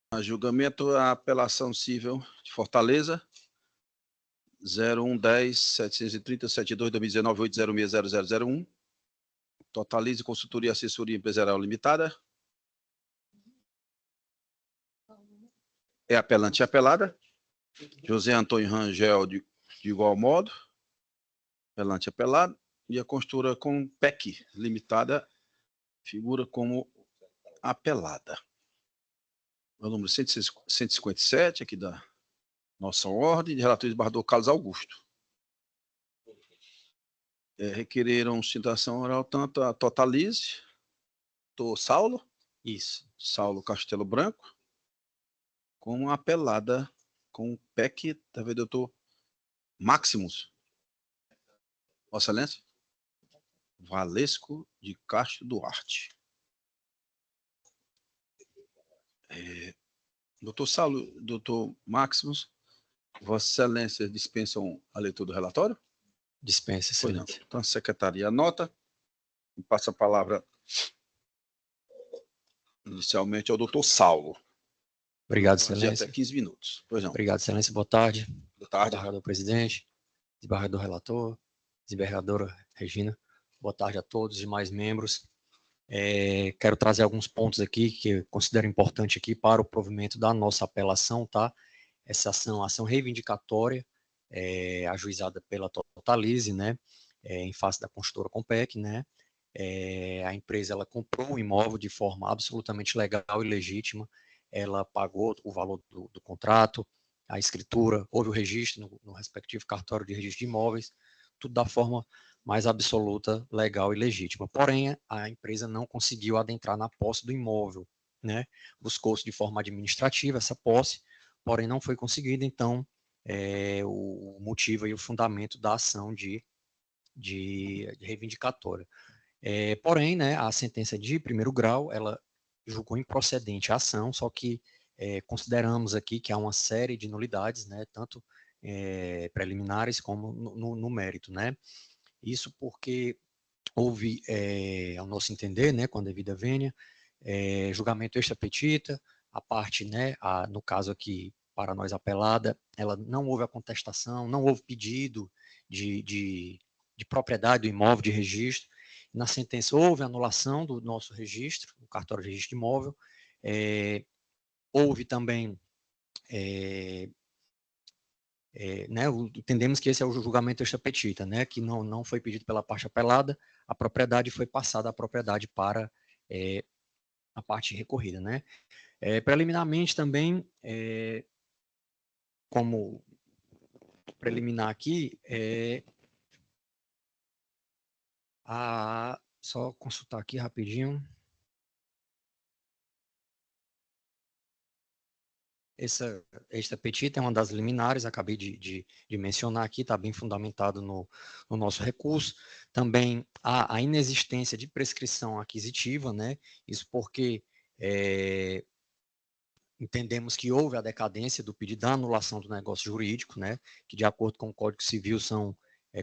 A julgamento a apelação civil de Fortaleza, 0110-730-72-2019-806-0001. Totalize Consultoria e Assessoria Empresarial Limitada. É apelante e apelada. José Antônio Rangel, de igual modo. Apelante e apelado. E a construtora Compec Limitada figura como apelada. O número 157, aqui da nossa ordem, de relator desembargador Carlos Augusto. Requereram citação oral tanto a Totalize, do Saulo, Isso. Saulo Castelo Branco, como a apelada com o PEC, talvez doutor Maximus. Vossa Excelência? Valesco de Castro Duarte. Doutor Saulo, doutor Maximus, Vossa Excelência dispensam a leitura do relatório? Dispensa, excelência. Então, a secretaria anota e passa a palavra inicialmente ao doutor Saulo. Obrigado, excelência. Até 15 minutos. Pois não. Obrigado, excelência. Boa tarde. Boa tarde. Desembargador presidente, desembargador relator, desembargadora Regina. Boa tarde a todos os demais membros. Quero trazer alguns pontos aqui que eu considero importante aqui para o provimento da nossa apelação, tá? Essa ação reivindicatória, ajuizada pela Totalize, né? Em face da construtora Compec, né? A empresa ela comprou um imóvel de forma absolutamente legal e legítima, ela pagou o valor do contrato, a escritura, houve o registro no respectivo cartório de registro de imóveis, tudo da forma mais absoluta, legal e legítima. Porém, a empresa não conseguiu adentrar na posse do imóvel, né? Buscou-se de forma administrativa essa posse, porém não foi conseguida, então o motivo e o fundamento da ação de reivindicatória. Porém, né, a sentença de primeiro grau, ela julgou improcedente a ação, só que consideramos aqui que há uma série de nulidades, né, tanto preliminares como no mérito, né. Isso porque houve, ao nosso entender, né, com a devida vênia, julgamento extra petita, a parte, né, no caso aqui, para nós apelada, ela não houve a contestação, não houve pedido de propriedade do imóvel, de registro. Na sentença houve anulação do nosso registro, o cartório de registro de imóvel, houve também, né, entendemos que esse é o julgamento extra petita, né, que não foi pedido pela parte apelada, a propriedade foi passada a propriedade para a parte recorrida, né. Preliminarmente também, como preliminar aqui, só consultar aqui rapidinho. Esta petita é uma das liminares, acabei de mencionar aqui, está bem fundamentado no nosso recurso. Também há a inexistência de prescrição aquisitiva, né? Isso porque entendemos que houve a decadência do pedido da anulação do negócio jurídico, né? Que de acordo com o Código Civil são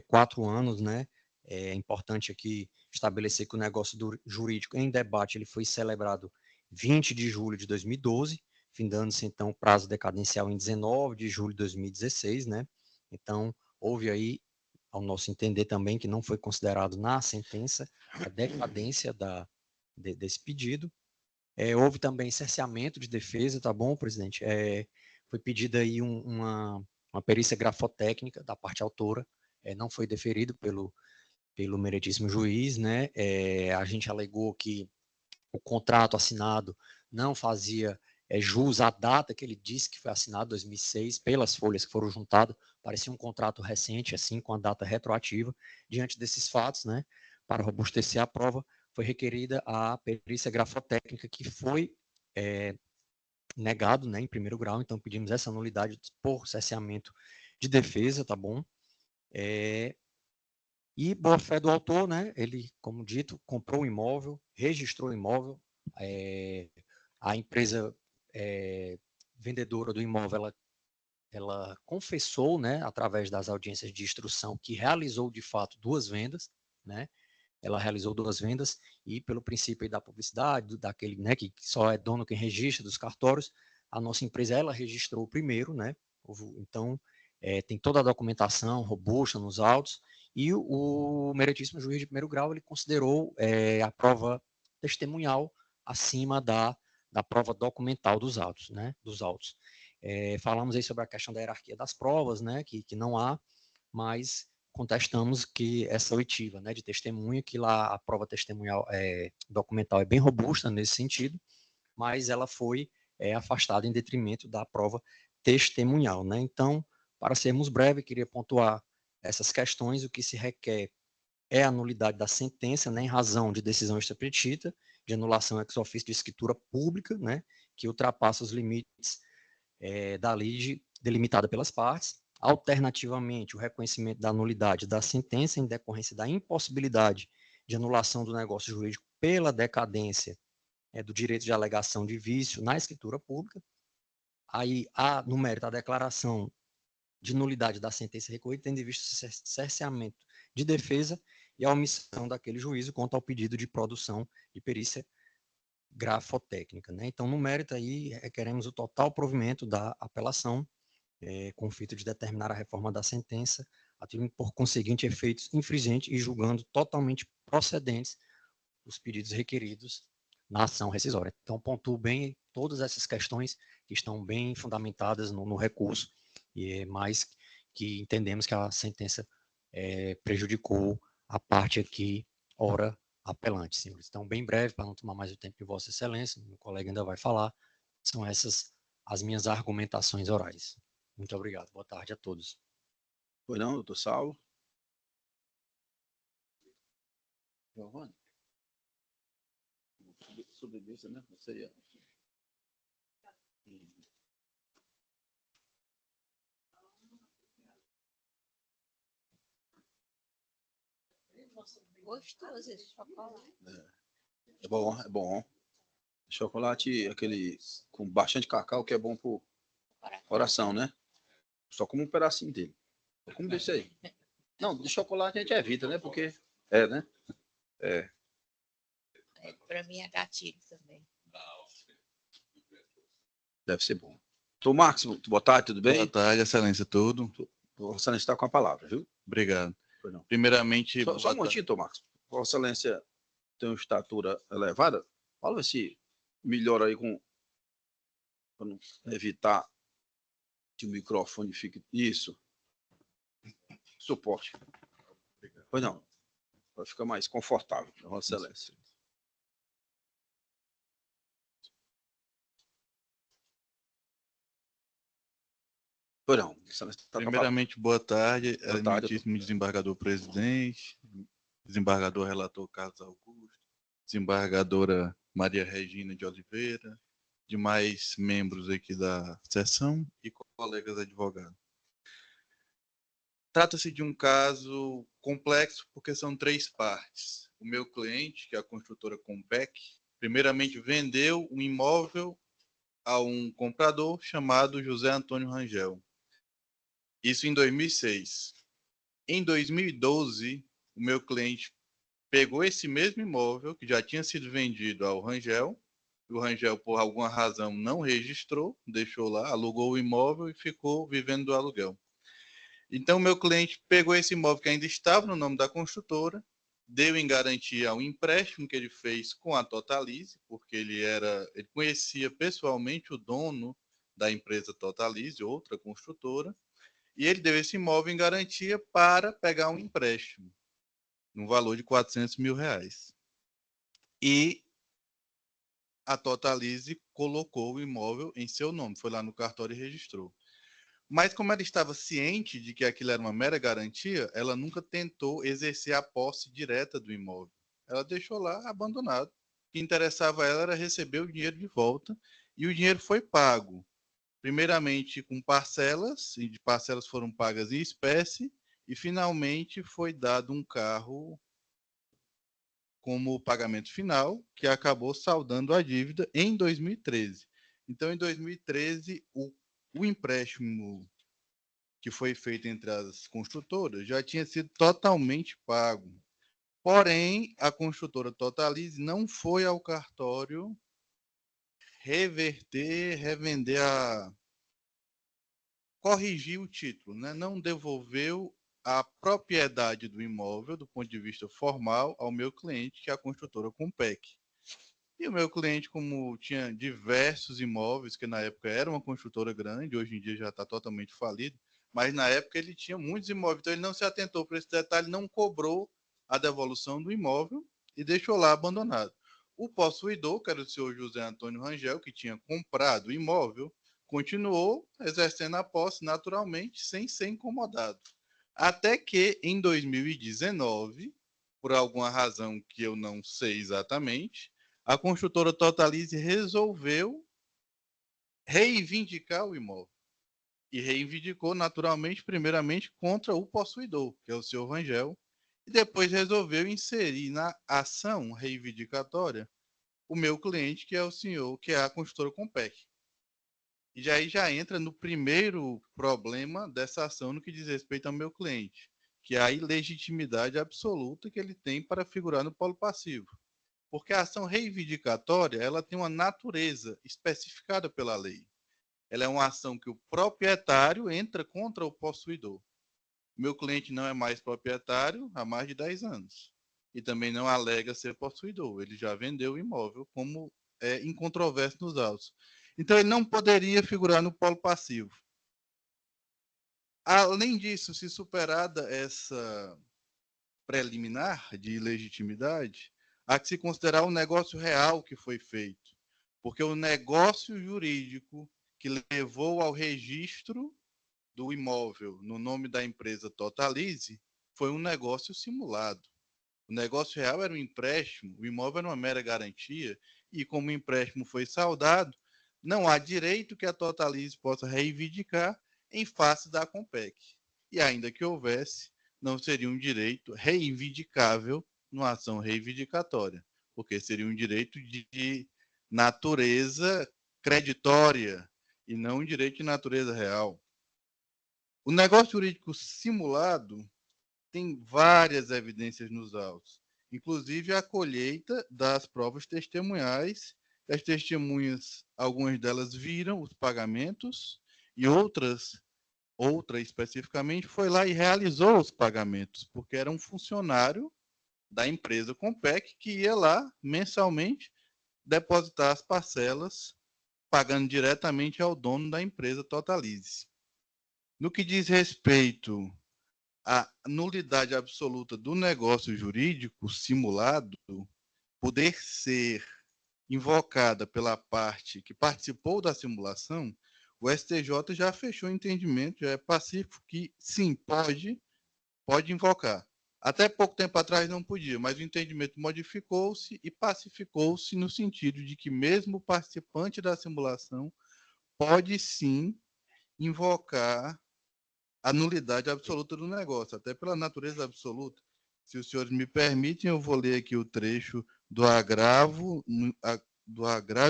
4 anos, né? É importante aqui estabelecer que o negócio jurídico em debate ele foi celebrado 20 de julho de 2012, findando-se então o prazo decadencial em 19 de julho de 2016, né? Então, houve aí, ao nosso entender também, que não foi considerado na sentença a decadência desse pedido. Houve também cerceamento de defesa, tá bom, presidente? Foi pedida aí uma perícia grafotécnica da parte autora, não foi deferido pelo meritíssimo juiz, né? A gente alegou que o contrato assinado não fazia jus à data que ele disse que foi assinado, 2006, pelas folhas que foram juntadas, parecia um contrato recente, assim, com a data retroativa. Diante desses fatos, né, para robustecer a prova, foi requerida a perícia grafotécnica, que foi negado, né, em primeiro grau, então pedimos essa nulidade por cerceamento de defesa, tá bom? E boa fé do autor, né, ele, como dito, comprou o imóvel, registrou o imóvel, a empresa vendedora do imóvel, ela confessou, né, através das audiências de instrução, que realizou, de fato, 2 vendas, né, ela realizou 2 vendas, e pelo princípio aí da publicidade, daquele, né, que só é dono quem registra dos cartórios, a nossa empresa ela registrou primeiro, né? Então, tem toda a documentação robusta nos autos, e o meritíssimo juiz de primeiro grau ele considerou a prova testemunhal acima da prova documental dos autos, né? Dos autos. Falamos aí sobre a questão da hierarquia das provas, né? Que não há, mas contestamos que essa oitiva, né, de testemunha, que lá a prova testemunhal documental é bem robusta nesse sentido, mas ela foi afastada em detrimento da prova testemunhal, né? Então, para sermos breves, queria pontuar essas questões. O que se requer é a nulidade da sentença, né, em razão de decisão extrapetita, de anulação ex officio de escritura pública, né, que ultrapassa os limites da lei delimitada pelas partes. Alternativamente, o reconhecimento da nulidade da sentença em decorrência da impossibilidade de anulação do negócio jurídico pela decadência do direito de alegação de vício na escritura pública. Aí, no mérito, a declaração de nulidade da sentença recorrida, tendo em vista o cerceamento de defesa e a omissão daquele juízo quanto ao pedido de produção de perícia grafotécnica, né? Então, no mérito aí, requeremos o total provimento da apelação, com o fito de determinar a reforma da sentença, atribuindo por conseguinte efeitos infringentes e julgando totalmente procedentes os pedidos requeridos na ação rescisória. Então, pontuo bem todas essas questões que estão bem fundamentadas no recurso, mas que entendemos que a sentença prejudicou a parte aqui, ora apelante, senhores. Então, bem breve, para não tomar mais o tempo de Vossa Excelência, meu colega ainda vai falar, são essas as minhas argumentações orais. Muito obrigado. Boa tarde a todos. Pois não, doutor Saulo? Giovanni? Sobrevivência, né? Você ia. Gostoso esse chocolate. É bom, é bom. Chocolate, aquele com bastante cacau, que é bom pro coração, né? Só como um pedacinho dele. Como desse aí? Não, de chocolate a gente evita, né? Porque né? Para mim é gatilho também. Deve ser bom. Doutor Marcos, boa tarde, tudo bem? Boa tarde, excelência, tudo. Vossa Excelência está com a palavra, viu? Obrigado. Pois não. Primeiramente, Só um momentinho, doutor Marcos. Vossa Excelência tem uma estatura elevada. Fala se melhora aí para não evitar que o microfone fique. Isso. Suporte. Pois não. Para ficar mais confortável, Vossa Excelência. Pois não. Primeiramente, boa tarde, Boa tarde, eminentíssimo desembargador presidente, desembargador relator Carlos Augusto, desembargadora Maria Regina de Oliveira, demais membros aqui da sessão e colegas advogados. Trata-se de um caso complexo porque são três partes. O meu cliente, que é a construtora Compec, primeiramente vendeu um imóvel a um comprador chamado José Antônio Rangel. Isso em 2006. Em 2012, o meu cliente pegou esse mesmo imóvel, que já tinha sido vendido ao Rangel. O Rangel, por alguma razão, não registrou, deixou lá, alugou o imóvel e ficou vivendo do aluguel. Então, o meu cliente pegou esse imóvel que ainda estava no nome da construtora, deu em garantia um empréstimo que ele fez com a Totalize, porque ele conhecia pessoalmente o dono da empresa Totalize, outra construtora, e ele deu esse imóvel em garantia para pegar um empréstimo, no valor de R$400 mil. E a Totalize colocou o imóvel em seu nome, foi lá no cartório e registrou. Mas como ela estava ciente de que aquilo era uma mera garantia, ela nunca tentou exercer a posse direta do imóvel. Ela deixou lá abandonado. O que interessava a ela era receber o dinheiro de volta, e o dinheiro foi pago. Primeiramente com parcelas, e de parcelas foram pagas em espécie, e finalmente foi dado um carro como pagamento final, que acabou saldando a dívida em 2013. Então, em 2013, o empréstimo que foi feito entre as construtoras já tinha sido totalmente pago. Porém, a construtora Totalize não foi ao cartório revender corrigir o título, né? Não devolveu a propriedade do imóvel, do ponto de vista formal, ao meu cliente, que é a construtora Compec. E o meu cliente, como tinha diversos imóveis, que na época era uma construtora grande, hoje em dia já está totalmente falido, mas na época ele tinha muitos imóveis, então ele não se atentou para esse detalhe, não cobrou a devolução do imóvel e deixou lá abandonado. O possuidor, que era o senhor José Antônio Rangel, que tinha comprado o imóvel, continuou exercendo a posse naturalmente, sem ser incomodado. Até que, em 2019, por alguma razão que eu não sei exatamente, a construtora Totalize resolveu reivindicar o imóvel. E reivindicou naturalmente, primeiramente, contra o possuidor, que é o senhor Rangel, e depois resolveu inserir na ação reivindicatória o meu cliente, que é o senhor, que é a construtora Compec. E aí já entra no primeiro problema dessa ação no que diz respeito ao meu cliente, que é a ilegitimidade absoluta que ele tem para figurar no polo passivo. Porque a ação reivindicatória, ela tem uma natureza especificada pela lei. Ela é uma ação que o proprietário entra contra o possuidor. Meu cliente não é mais proprietário há mais de 10 anos. E também não alega ser possuidor. Ele já vendeu o imóvel, como é incontroverso nos autos. Então, ele não poderia figurar no polo passivo. Além disso, se superada essa preliminar de ilegitimidade, há que se considerar o negócio real que foi feito. Porque o negócio jurídico que levou ao registro do imóvel no nome da empresa Totalize foi um negócio simulado. O negócio real era um empréstimo, o imóvel era uma mera garantia, e como o empréstimo foi saldado, não há direito que a Totalize possa reivindicar em face da Compec. E ainda que houvesse, não seria um direito reivindicável numa ação reivindicatória, porque seria um direito de natureza creditória e não um direito de natureza real. O negócio jurídico simulado tem várias evidências nos autos, inclusive a colheita das provas testemunhais. As testemunhas, algumas delas viram os pagamentos e outra especificamente, foi lá e realizou os pagamentos, porque era um funcionário da empresa Compec que ia lá mensalmente depositar as parcelas, pagando diretamente ao dono da empresa Totalize. No que diz respeito à nulidade absoluta do negócio jurídico simulado poder ser invocada pela parte que participou da simulação, o STJ já fechou o entendimento, já é pacífico que sim, pode invocar. Até pouco tempo atrás não podia, mas o entendimento modificou-se e pacificou-se no sentido de que mesmo o participante da simulação pode sim invocar a nulidade absoluta do negócio, até pela natureza absoluta. Se os senhores me permitem, eu vou ler aqui o trecho do agravo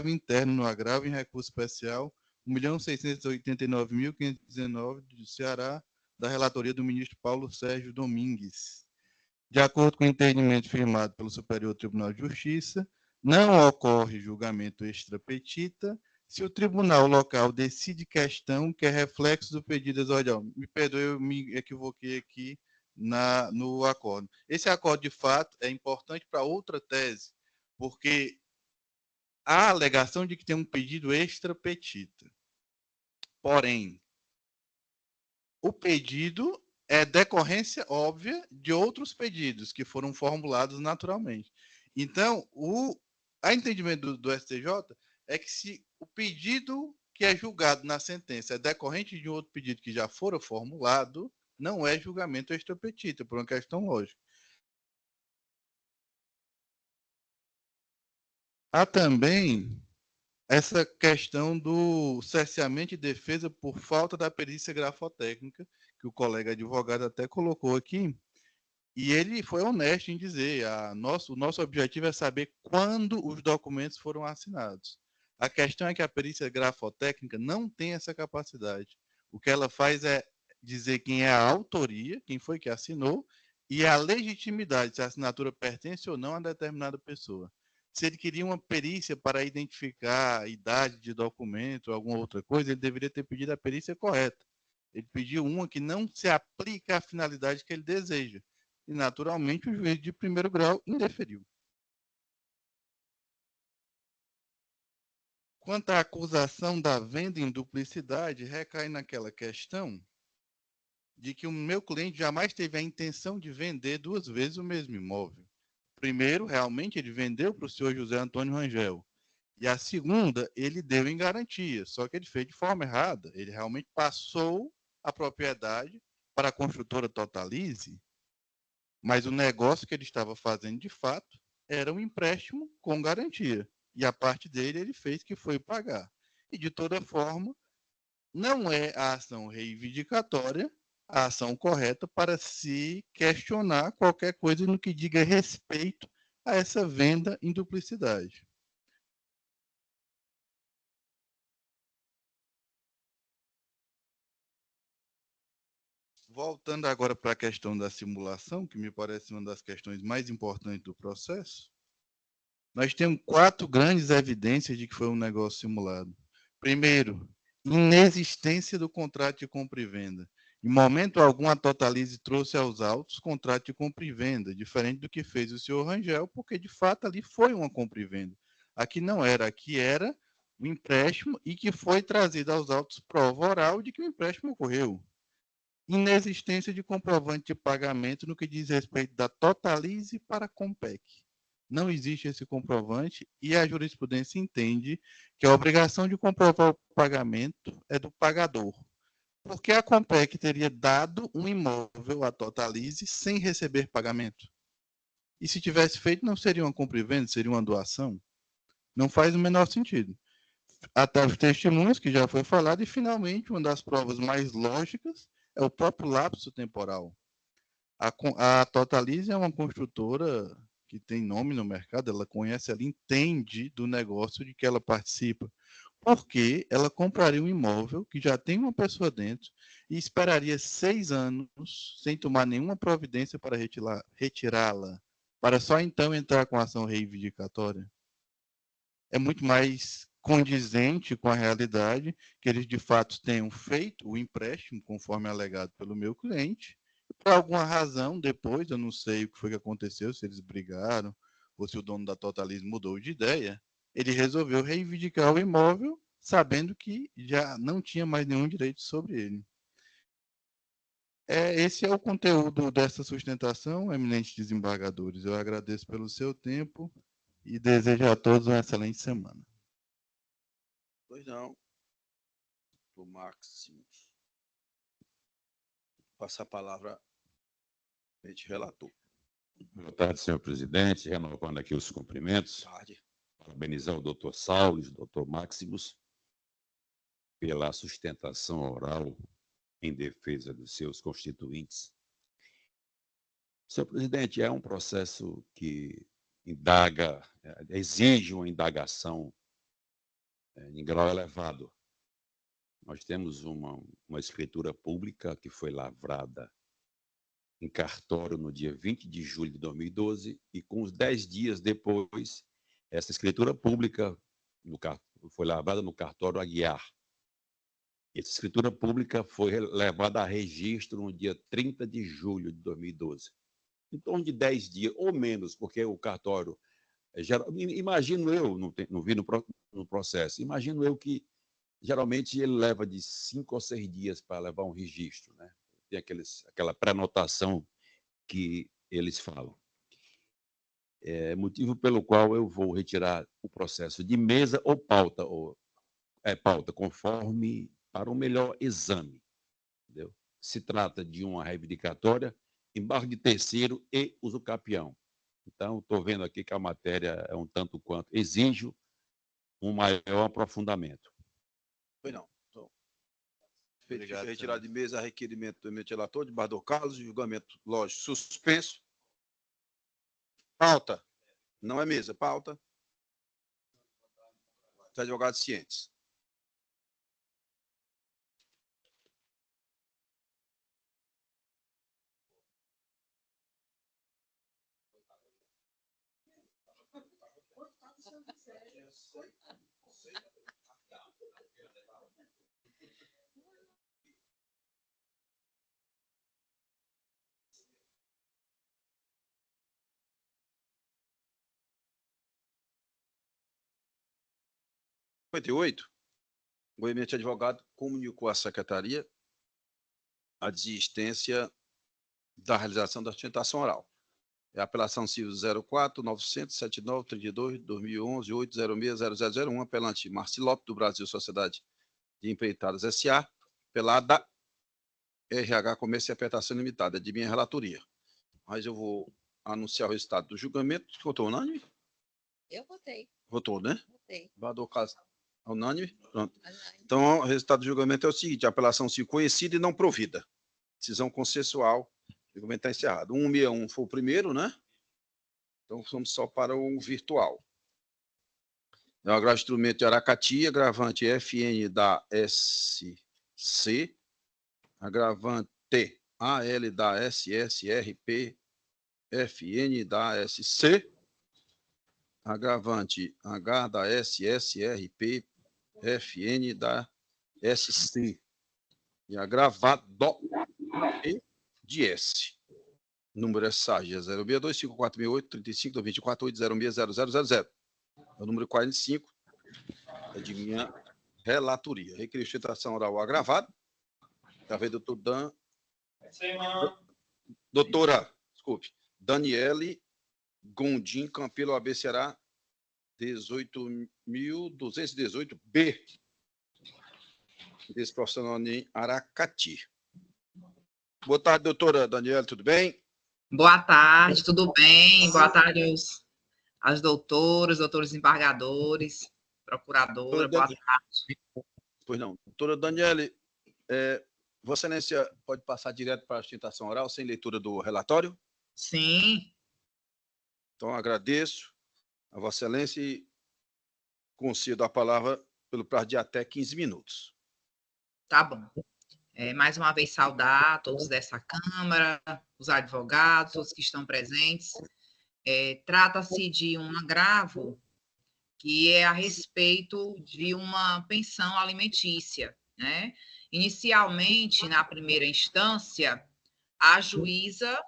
interno no agravo em recurso especial 1.689.519 do Ceará, da relatoria do ministro Paulo Sérgio Domingues. De acordo com o entendimento firmado pelo Superior Tribunal de Justiça, não ocorre julgamento extra petita se o tribunal local decide questão que é reflexo do pedido exordial. Me perdoe, eu me equivoquei aqui no acordo. Esse acordo, de fato, é importante para outra tese, porque há a alegação de que tem um pedido extra petita. Porém, o pedido é decorrência óbvia de outros pedidos que foram formulados naturalmente. Então, a entendimento do STJ é que se o pedido que é julgado na sentença é decorrente de outro pedido que já fora formulado, não é julgamento extra petita, por uma questão lógica. Há também essa questão do cerceamento de defesa por falta da perícia grafotécnica, que o colega advogado até colocou aqui, e ele foi honesto em dizer, o nosso objetivo é saber quando os documentos foram assinados. A questão é que a perícia grafotécnica não tem essa capacidade. O que ela faz é dizer quem é a autoria, quem foi que assinou, e a legitimidade, se a assinatura pertence ou não a determinada pessoa. se ele queria uma perícia para identificar a idade de documento ou alguma outra coisa, ele deveria ter pedido a perícia correta. Ele pediu uma que não se aplica à finalidade que ele deseja. E, naturalmente, o juiz de primeiro grau indeferiu. Quanto à acusação da venda em duplicidade, recai naquela questão de que o meu cliente jamais teve a intenção de vender duas vezes o mesmo imóvel. Primeiro, realmente, ele vendeu para o senhor José Antônio Rangel. E a segunda, ele deu em garantia, só que ele fez de forma errada. Ele realmente passou a propriedade para a construtora Totalize, mas o negócio que ele estava fazendo de fato era um empréstimo com garantia. E a parte dele ele fez que foi pagar. E de toda forma, não é a ação reivindicatória a ação correta para se questionar qualquer coisa no que diga respeito a essa venda em duplicidade. Voltando agora para a questão da simulação, que me parece uma das questões mais importantes do processo, nós temos 4 grandes evidências de que foi um negócio simulado. Primeiro, inexistência do contrato de compra e venda. Em momento algum, a Totalize trouxe aos autos contrato de compra e venda, diferente do que fez o senhor Rangel, porque de fato ali foi uma compra e venda. Aqui não era, aqui era um empréstimo e que foi trazido aos autos prova oral de que o empréstimo ocorreu. Inexistência de comprovante de pagamento no que diz respeito da Totalize para a Compec. Não existe esse comprovante e a jurisprudência entende que a obrigação de comprovar o pagamento é do pagador. Porque a Compec teria dado um imóvel à Totalize sem receber pagamento. E se tivesse feito, não seria uma compra e venda, seria uma doação? Não faz o menor sentido. Até os testemunhos, que já foi falado, e finalmente, uma das provas mais lógicas é o próprio lapso temporal. A Totalize é uma construtora que tem nome no mercado, ela conhece, ela entende do negócio de que ela participa. Porque ela compraria um imóvel que já tem uma pessoa dentro e esperaria 6 anos sem tomar nenhuma providência para retirá-la, para só então entrar com ação reivindicatória? É muito mais condizente com a realidade que eles de fato tenham feito o empréstimo conforme alegado pelo meu cliente. Por alguma razão, depois, eu não sei o que foi que aconteceu, se eles brigaram ou se o dono da Totalize mudou de ideia, ele resolveu reivindicar o imóvel sabendo que já não tinha mais nenhum direito sobre ele. Esse é o conteúdo dessa sustentação, eminentes desembargadores. Eu agradeço pelo seu tempo e desejo a todos uma excelente semana. Pois não. O Maximus. Passa a palavra ao relator. Boa tarde, senhor presidente. Renovando aqui os cumprimentos. Tarde. Parabenizar o doutor Saulos, doutor Maximus, pela sustentação oral em defesa dos seus constituintes. Senhor presidente, é um processo que exige uma indagação em grau elevado. Nós temos uma escritura pública que foi lavrada em cartório no dia 20 de julho de 2012 e com os 10 dias depois, essa escritura pública foi lavrada no cartório Aguiar. Essa escritura pública foi levada a registro no dia 30 de julho de 2012. Em torno de 10 dias, ou menos, porque o cartório... Imagino eu, não vi no processo, imagino eu que geralmente ele leva de 5 ou 6 dias para levar um registro, né? Tem aquela pré-notação que eles falam. Motivo pelo qual eu vou retirar o processo de mesa ou pauta, pauta, conforme para um melhor exame. Entendeu? Se trata de uma reivindicatória, embargo de terceiro e usucapião. Então, estou vendo aqui que a matéria é um tanto quanto exige um maior aprofundamento. Pois não. Então, obrigado, retirar de mesa a requerimento do eminente relator, de Bardol Carlos, julgamento lógico suspenso. Pauta. Não é mesa, pauta. Os advogados cientes. 58, o movimento de advogado comunicou à secretaria a desistência da realização da sustentação oral. É a apelação civil 04-900-7932-2011-806-0001, apelante Marci Lopes, do Brasil Sociedade de Empreitadas S.A., apelada RH Comércio e Apertação Limitada, de minha relatoria. Mas eu vou anunciar o resultado do julgamento. Votou unânime? Eu votei. Votou, né? Votei. Vador caso unânime? Pronto. Unânime. Então, o resultado do julgamento é o seguinte: a apelação civil conhecida e não provida. Decisão consensual. O julgamento está encerrado. 161 foi o primeiro, né? Então, vamos só para o virtual. É o agravo de instrumento de Aracati, agravante FN da SC, agravante AL da SSRP, FN da SC, agravante H da SSRP, FN da SC, e agravado E de S. Número SAG é 062-5468-35-24-806-0000. É o número 45, é de minha relatoria. Requerir sustentação oral agravado. Já veio doutor doutora, desculpe, Daniele Gondim Campelo AB Ceará 18.218B. Desse profissional em Aracati. Boa tarde, doutora Daniele, tudo bem? Boa tarde, tudo bem? Boa tarde aos doutores embargadores, procuradora, boa tarde. Pois não. Doutora Daniele, Vossa Excelência pode passar direto para a sustentação oral, sem leitura do relatório? Sim. Então, agradeço a Vossa Excelência e concedo a palavra pelo prazo de até 15 minutos. Tá bom. Mais uma vez, saudar todos dessa Câmara, os advogados, todos que estão presentes. Trata-se de um agravo que é a respeito de uma pensão alimentícia, né? Inicialmente, na primeira instância, a juíza,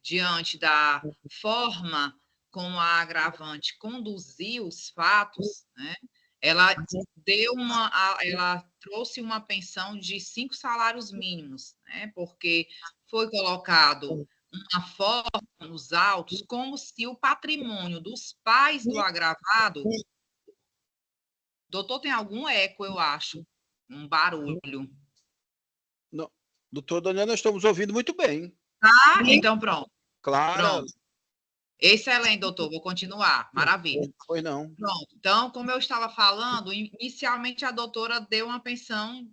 diante da forma como a agravante conduziu os fatos, né? Ela trouxe uma pensão de 5 salários mínimos, né? Porque foi colocado uma forma nos autos como se o patrimônio dos pais do agravado... Doutor, tem algum eco, eu acho, um barulho. Não, doutor Daniel, nós estamos ouvindo muito bem. Ah, então pronto. Claro. Pronto. Excelente, doutor, vou continuar. Maravilha. Pois não. Pronto. Então, como eu estava falando, inicialmente a doutora deu uma pensão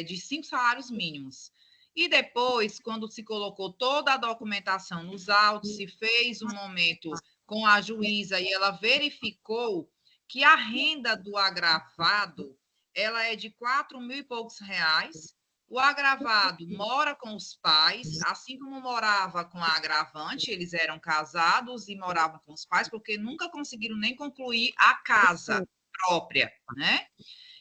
de 5 salários mínimos. E depois, quando se colocou toda a documentação nos autos, se fez um momento com a juíza e ela verificou que a renda do agravado ela é de 4.000 e poucos reais. O agravado mora com os pais, assim como morava com a agravante, eles eram casados e moravam com os pais, porque nunca conseguiram nem concluir a casa própria, né?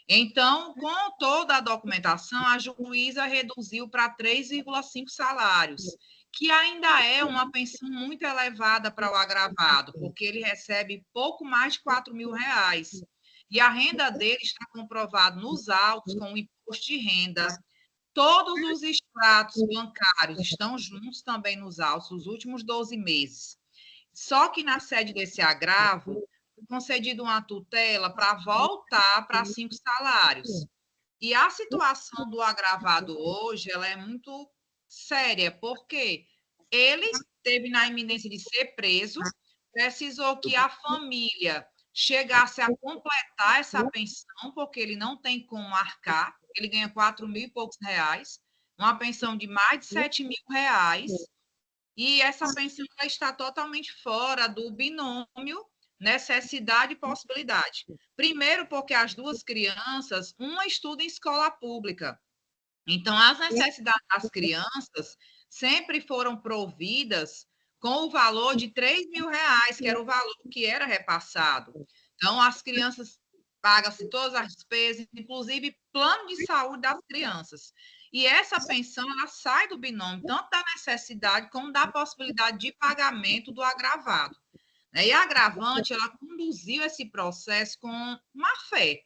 Então, com toda a documentação, a juíza reduziu para 3,5 salários, que ainda é uma pensão muito elevada para o agravado, porque ele recebe pouco mais de 4.000 reais. E a renda dele está comprovada nos autos com o imposto de renda. Todos os extratos bancários estão juntos também nos autos, os últimos 12 meses. Só que na sede desse agravo, foi concedido uma tutela para voltar para 5 salários. E a situação do agravado hoje, ela é muito séria, porque ele esteve na iminência de ser preso, precisou que a família chegasse a completar essa pensão, porque ele não tem como arcar, ele ganha 4.000 e poucos reais, uma pensão de mais de 7.000 reais, e essa pensão está totalmente fora do binômio necessidade e possibilidade. Primeiro, porque as duas crianças, uma estuda em escola pública. Então, as necessidades das crianças sempre foram providas com o valor de 3.000 reais, que era o valor que era repassado. Então, as crianças pagam-se todas as despesas, inclusive plano de saúde das crianças. E essa pensão, ela sai do binômio, tanto da necessidade como da possibilidade de pagamento do agravado. E a agravante, ela conduziu esse processo com má fé,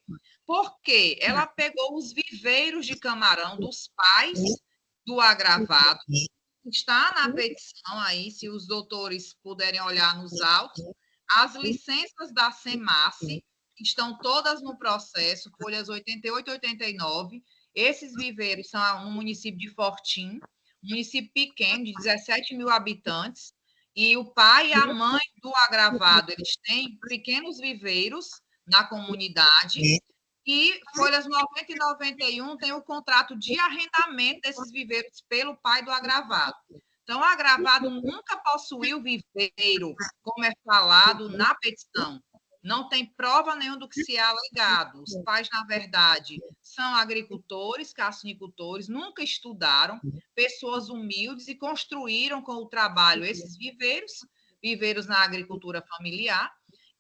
Porque ela pegou os viveiros de camarão dos pais do agravado, está na petição aí, se os doutores puderem olhar nos autos, as licenças da SEMASSE, que estão todas no processo, folhas 88 e 89, esses viveiros são no município de Fortim, município pequeno, de 17 mil habitantes, e o pai e a mãe do agravado, eles têm pequenos viveiros na comunidade, e folhas 90 e 91 tem o contrato de arrendamento desses viveiros pelo pai do agravado. Então, o agravado nunca possuiu viveiro, como é falado na petição. Não tem prova nenhuma do que se é alegado. Os pais, na verdade, são agricultores, caçanicultores, nunca estudaram, pessoas humildes e construíram com o trabalho esses viveiros na agricultura familiar.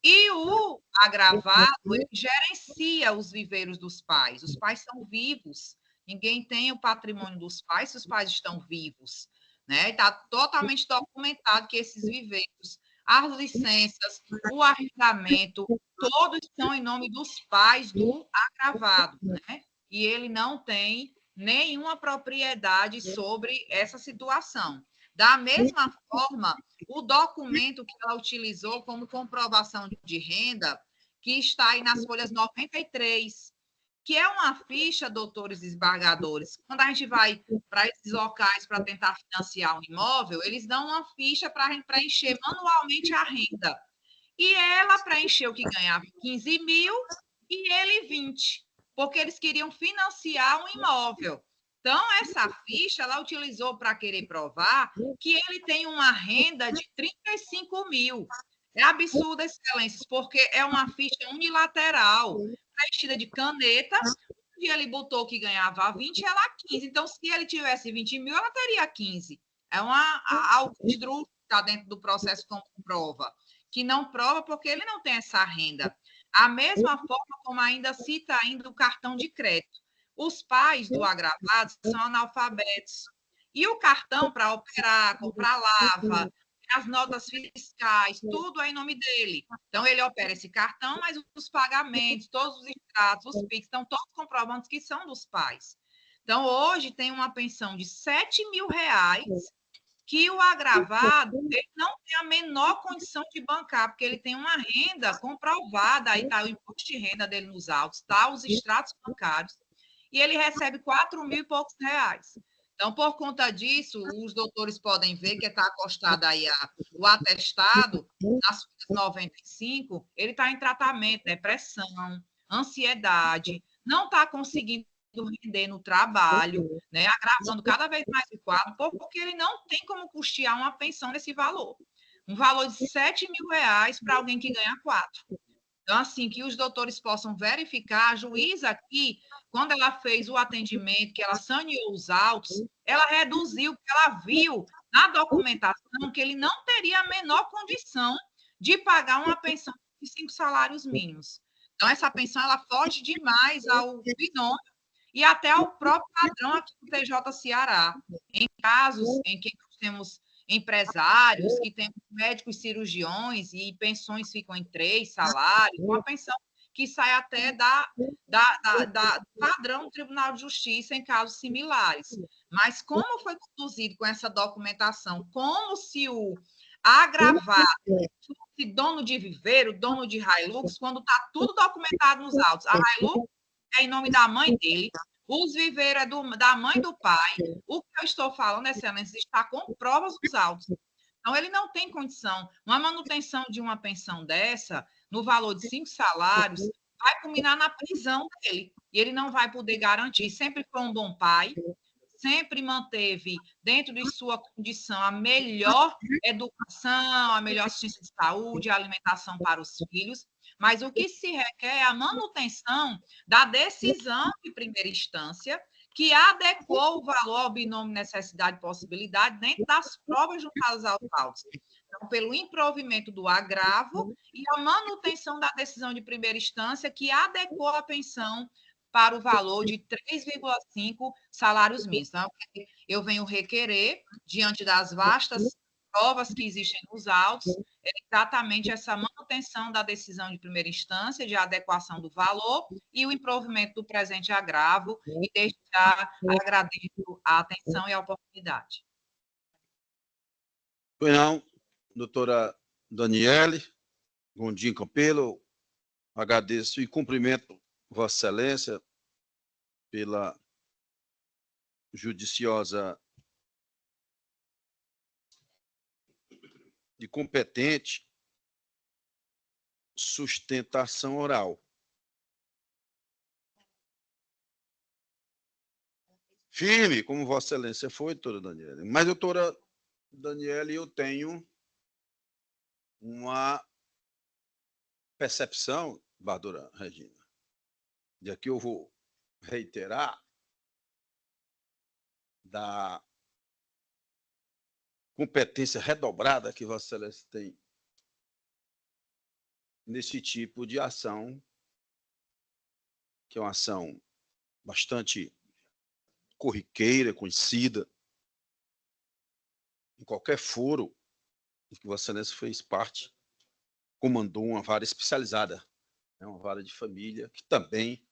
E o agravado, ele gerencia os viveiros dos pais. Os pais são vivos. Ninguém tem o patrimônio dos pais se os pais estão vivos. Né? Está totalmente documentado que esses viveiros, as licenças, o arrendamento, todos são em nome dos pais do agravado. Né? E ele não tem nenhuma propriedade sobre essa situação. Da mesma forma, o documento que ela utilizou como comprovação de renda, que está aí nas folhas 93, que é uma ficha, doutores desembargadores. Quando a gente vai para esses locais para tentar financiar um imóvel, eles dão uma ficha para a gente preencher manualmente a renda. E ela preencheu que ganhava 15 mil e ele 20, porque eles queriam financiar um imóvel. Então, essa ficha, ela utilizou para querer provar que ele tem uma renda de 35 mil. É absurdo, excelências, porque é uma ficha unilateral, preenchida de caneta, e ele botou que ganhava 20 e ela 15. Então, se ele tivesse 20 mil, ela teria 15. É algo que está dentro do processo como prova, que não prova porque ele não tem essa renda. A mesma forma como ainda cita ainda o cartão de crédito. Os pais do agravado são analfabetos. E o cartão para operar, comprar lava, as notas fiscais, tudo é em nome dele. Então, ele opera esse cartão, mas os pagamentos, todos os extratos, os PIX, estão todos comprovando que são dos pais. Então, hoje tem uma pensão de 7 mil reais que o agravado ele não tem a menor condição de bancar, porque ele tem uma renda comprovada, aí está o imposto de renda dele nos autos, está os extratos bancários, e ele recebe 4 mil e poucos reais. Então, por conta disso, os doutores podem ver que está acostado aí o atestado, nas 95, ele está em tratamento, depressão, ansiedade, não está conseguindo render no trabalho, né, agravando cada vez mais o quadro, porque ele não tem como custear uma pensão nesse valor. Um valor de 7 mil reais para alguém que ganha 4. Então, assim, que os doutores possam verificar, a juíza aqui, quando ela fez o atendimento, que ela saneou os autos, ela reduziu, porque ela viu na documentação que ele não teria a menor condição de pagar uma pensão de 5 salários mínimos. Então, essa pensão, ela foge demais ao binômio e até ao próprio padrão aqui do TJ Ceará. Em casos em que nós temos empresários, que temos médicos cirurgiões e pensões ficam em 3 salários, uma pensão que sai até do padrão do Tribunal de Justiça em casos similares. Mas como foi conduzido com essa documentação, como se o agravado fosse dono de viveiro, dono de Hilux, quando está tudo documentado nos autos. A Hilux é em nome da mãe dele, os viveiros é da mãe do pai. O que eu estou falando, excelência, está com provas dos autos. Então, ele não tem condição. Uma manutenção de uma pensão dessa, no valor de 5 salários, vai culminar na prisão dele. E ele não vai poder garantir. Sempre foi um bom pai, sempre manteve, dentro de sua condição, a melhor educação, a melhor assistência de saúde, a alimentação para os filhos. Mas o que se requer é a manutenção da decisão de primeira instância, que adequou o valor ao binômio necessidade e possibilidade dentro das provas juntadas aos autos. Então, pelo improvimento do agravo e a manutenção da decisão de primeira instância, que adequou a pensão para o valor de 3,5 salários mínimos. Então, eu venho requerer, diante das vastas provas que existem nos autos, é exatamente essa manutenção da decisão de primeira instância, de adequação do valor e o improvimento do presente agravo, e desde já agradeço a atenção e a oportunidade. Pois não, doutora Daniele Gondim Campelo, agradeço e cumprimento Vossa Excelência pela judiciosa e competente sustentação oral. Firme, como Vossa Excelência foi, doutora Daniele. Mas, doutora Daniele, eu tenho uma percepção, Bárbara Regina, de aqui eu vou reiterar, da competência redobrada que Vossa Excelência tem nesse tipo de ação, que é uma ação bastante corriqueira, conhecida, em qualquer foro em que Vossa Excelência fez parte, comandou uma vara especializada, né, uma vara de família, que também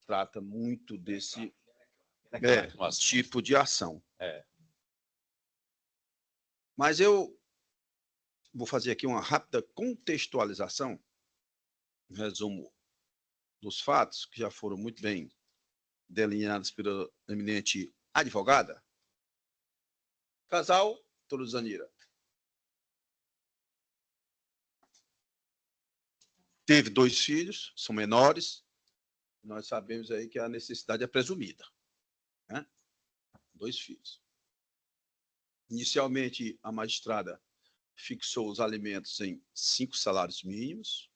trata muito desse tipo de ação. Mas eu vou fazer aqui uma rápida contextualização, um resumo dos fatos, que já foram muito bem delineados pela eminente advogada. Casal, doutora Zanira, teve 2 filhos, são menores. Nós sabemos aí que a necessidade é presumida, né? 2 filhos. Inicialmente, a magistrada fixou os alimentos em 5 salários mínimos.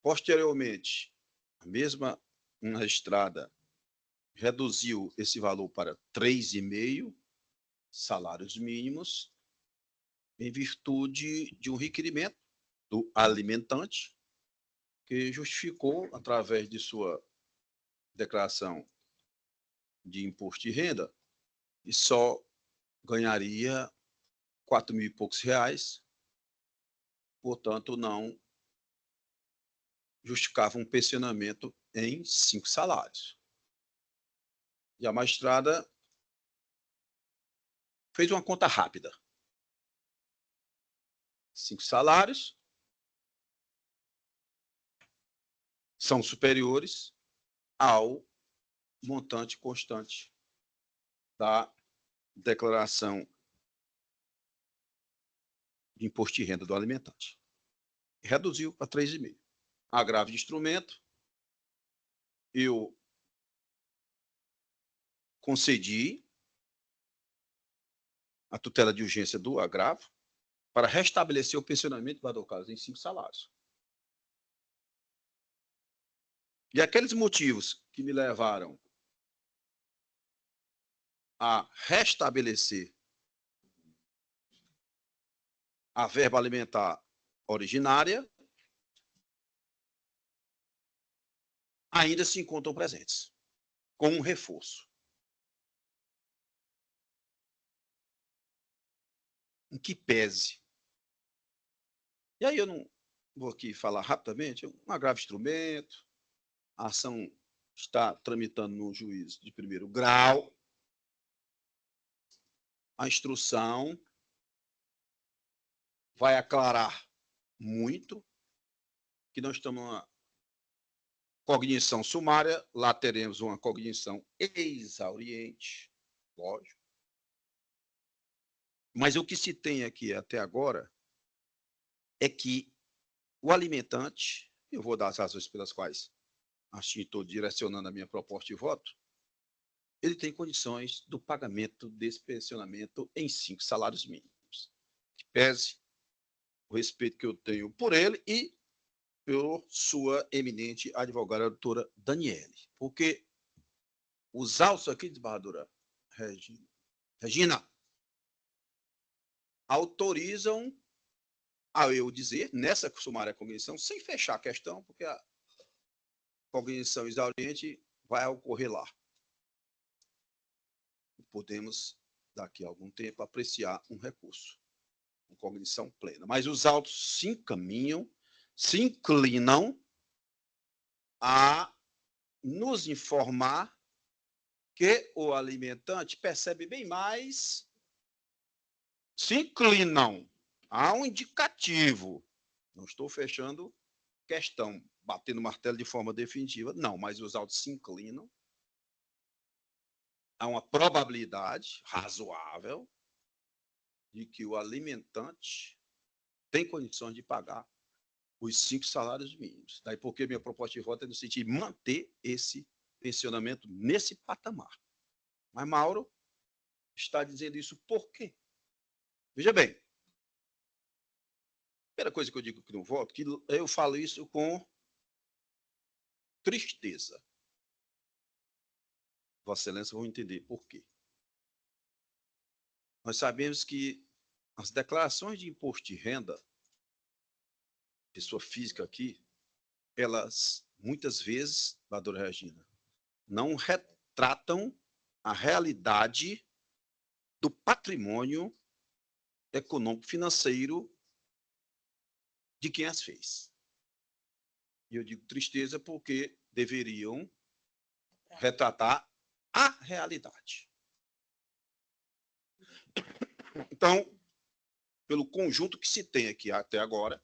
Posteriormente, a mesma magistrada reduziu esse valor para 3,5 salários mínimos, em virtude de um requerimento do alimentante, que justificou, através de sua declaração de imposto de renda, e só ganharia 4.000 e poucos reais, portanto, não justificava um pensionamento em 5 salários. E a magistrada fez uma conta rápida. 5 salários são superiores ao montante constante da declaração de imposto de renda do alimentante. Reduziu para 3,5. Agravo de instrumento, eu concedi a tutela de urgência do agravo para restabelecer o pensionamento do Carlos em 5 salários. E aqueles motivos que me levaram a restabelecer a verba alimentar originária ainda se encontram presentes, com um reforço. Em que pese. E aí eu não vou aqui falar rapidamente, um agravo instrumento, a ação está tramitando no juízo de primeiro grau, a instrução vai aclarar muito que nós estamos numa cognição sumária, lá teremos uma cognição exauriente, lógico. Mas o que se tem aqui até agora é que o alimentante, eu vou dar as razões pelas quais assim estou direcionando a minha proposta de voto, ele tem condições do pagamento desse pensionamento em 5 salários mínimos. Que pese o respeito que eu tenho por ele e por sua eminente advogada, doutora Daniele. Porque os autos aqui, desembargadora Regina, autorizam a eu dizer, nessa sumária cognição, sem fechar a questão, porque a cognição exauriente vai ocorrer lá. Podemos, daqui a algum tempo, apreciar um recurso. com cognição plena. Mas os autos se inclinam a nos informar que o alimentante percebe bem mais, se inclinam a um indicativo. Não estou fechando questão, batendo martelo de forma definitiva, não, mas os autos se inclinam a uma probabilidade razoável de que o alimentante tem condições de pagar os 5 salários mínimos. Daí porque minha proposta de voto é no sentido de manter esse pensionamento nesse patamar. Mas Mauro está dizendo isso por quê? Veja bem, a primeira coisa que eu digo que não voto, que eu falo isso com tristeza. Vossa Excelência vão entender por quê. Nós sabemos que as declarações de imposto de renda, pessoa física aqui, elas, muitas vezes, doutora Regina, não retratam a realidade do patrimônio econômico-financeiro de quem as fez. E eu digo tristeza porque deveriam retratar a realidade. Então, pelo conjunto que se tem aqui até agora,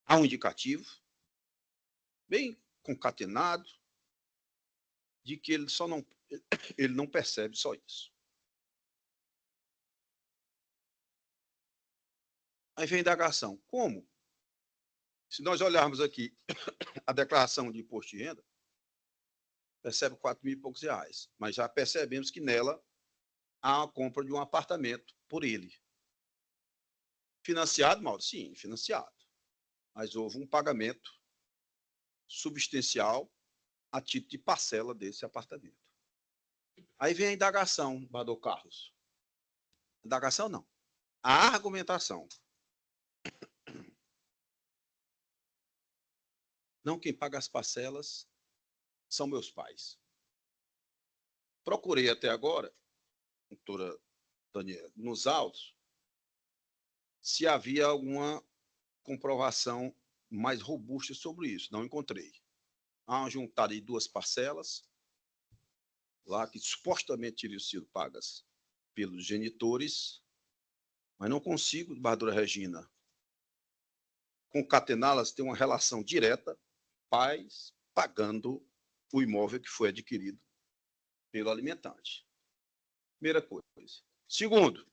há um indicativo bem concatenado de que ele não percebe só isso. Aí vem a indagação. Como? Se nós olharmos aqui a declaração de imposto de renda, percebe 4 mil e poucos reais, mas já percebemos que nela há a compra de um apartamento por ele. Financiado, Mauro? Sim, financiado. Mas houve um pagamento substancial a título de parcela desse apartamento. Aí vem a indagação, Bador Carlos. Indagação não. A argumentação. Não, quem paga as parcelas são meus pais. Procurei até agora, doutora Daniela, nos autos, se havia alguma comprovação mais robusta sobre isso. Não encontrei. Há uma juntada de 2 parcelas, lá que supostamente teriam sido pagas pelos genitores, mas não consigo, doutora Regina, concatená-las, ter uma relação direta, pais pagando o imóvel que foi adquirido pelo alimentante. Primeira coisa. Segundo,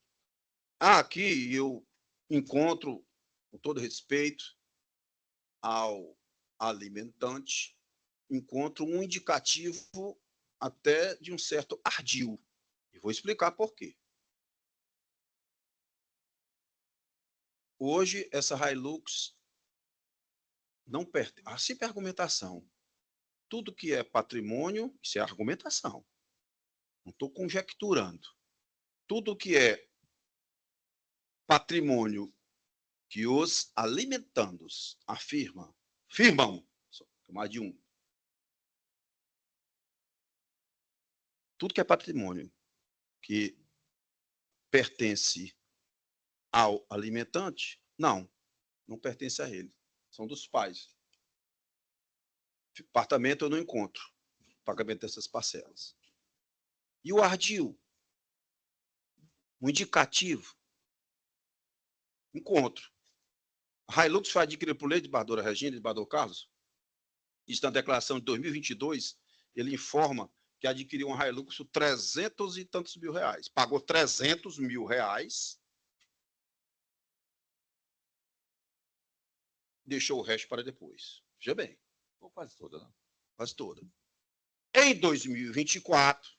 aqui eu encontro, com todo respeito ao alimentante, encontro um indicativo até de um certo ardil. E vou explicar por quê. Hoje, essa Hilux não pertence. A simples argumentação. Tudo que é patrimônio, isso é argumentação. Não estou conjecturando. Tudo que é patrimônio que os alimentandos afirmam, mais de um. Tudo que é patrimônio que pertence ao alimentante, não pertence a ele. São dos pais. Apartamento eu não encontro. Pagamento dessas parcelas. E o ardil? Um indicativo? Encontro. A Hilux foi adquirida por lei de Badora Regina e de Bador Carlos. Isso na declaração de 2022, ele informa que adquiriu uma Hilux por 300 e tantos mil reais. Pagou 300 mil reais, deixou o resto para depois. Veja bem. Ou quase toda, né? Quase toda. Em 2024,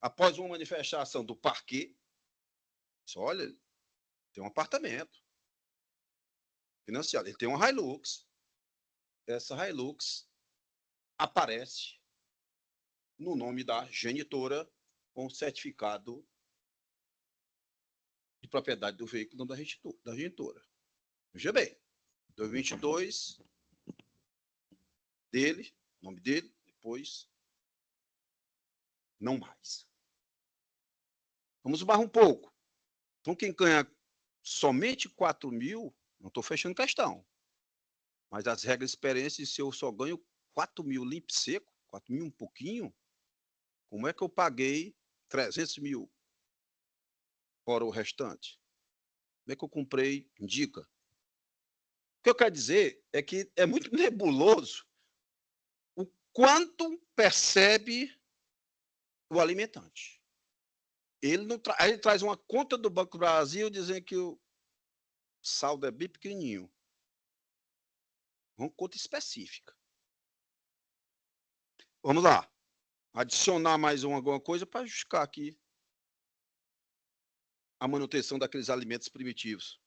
após uma manifestação do parquê, disse, olha, tem um apartamento financiado, ele tem uma Hilux. Essa Hilux aparece no nome da genitora com certificado de propriedade do veículo da genitora. Veja bem, 2022, dele, nome dele, depois, não mais. Vamos barrar um pouco. Então, quem ganha somente 4 mil, não estou fechando questão. Mas as regras de experiência, se eu só ganho 4 mil limpo seco, 4 mil um pouquinho, como é que eu paguei 300 mil fora o restante? Como é que eu comprei? Indica. O que eu quero dizer é que é muito nebuloso o quanto percebe o alimentante. Ele traz uma conta do Banco do Brasil dizendo que o saldo é bem pequenininho. Uma conta específica. Vamos lá. Adicionar mais alguma coisa para justificar aqui a manutenção daqueles alimentos primitivos.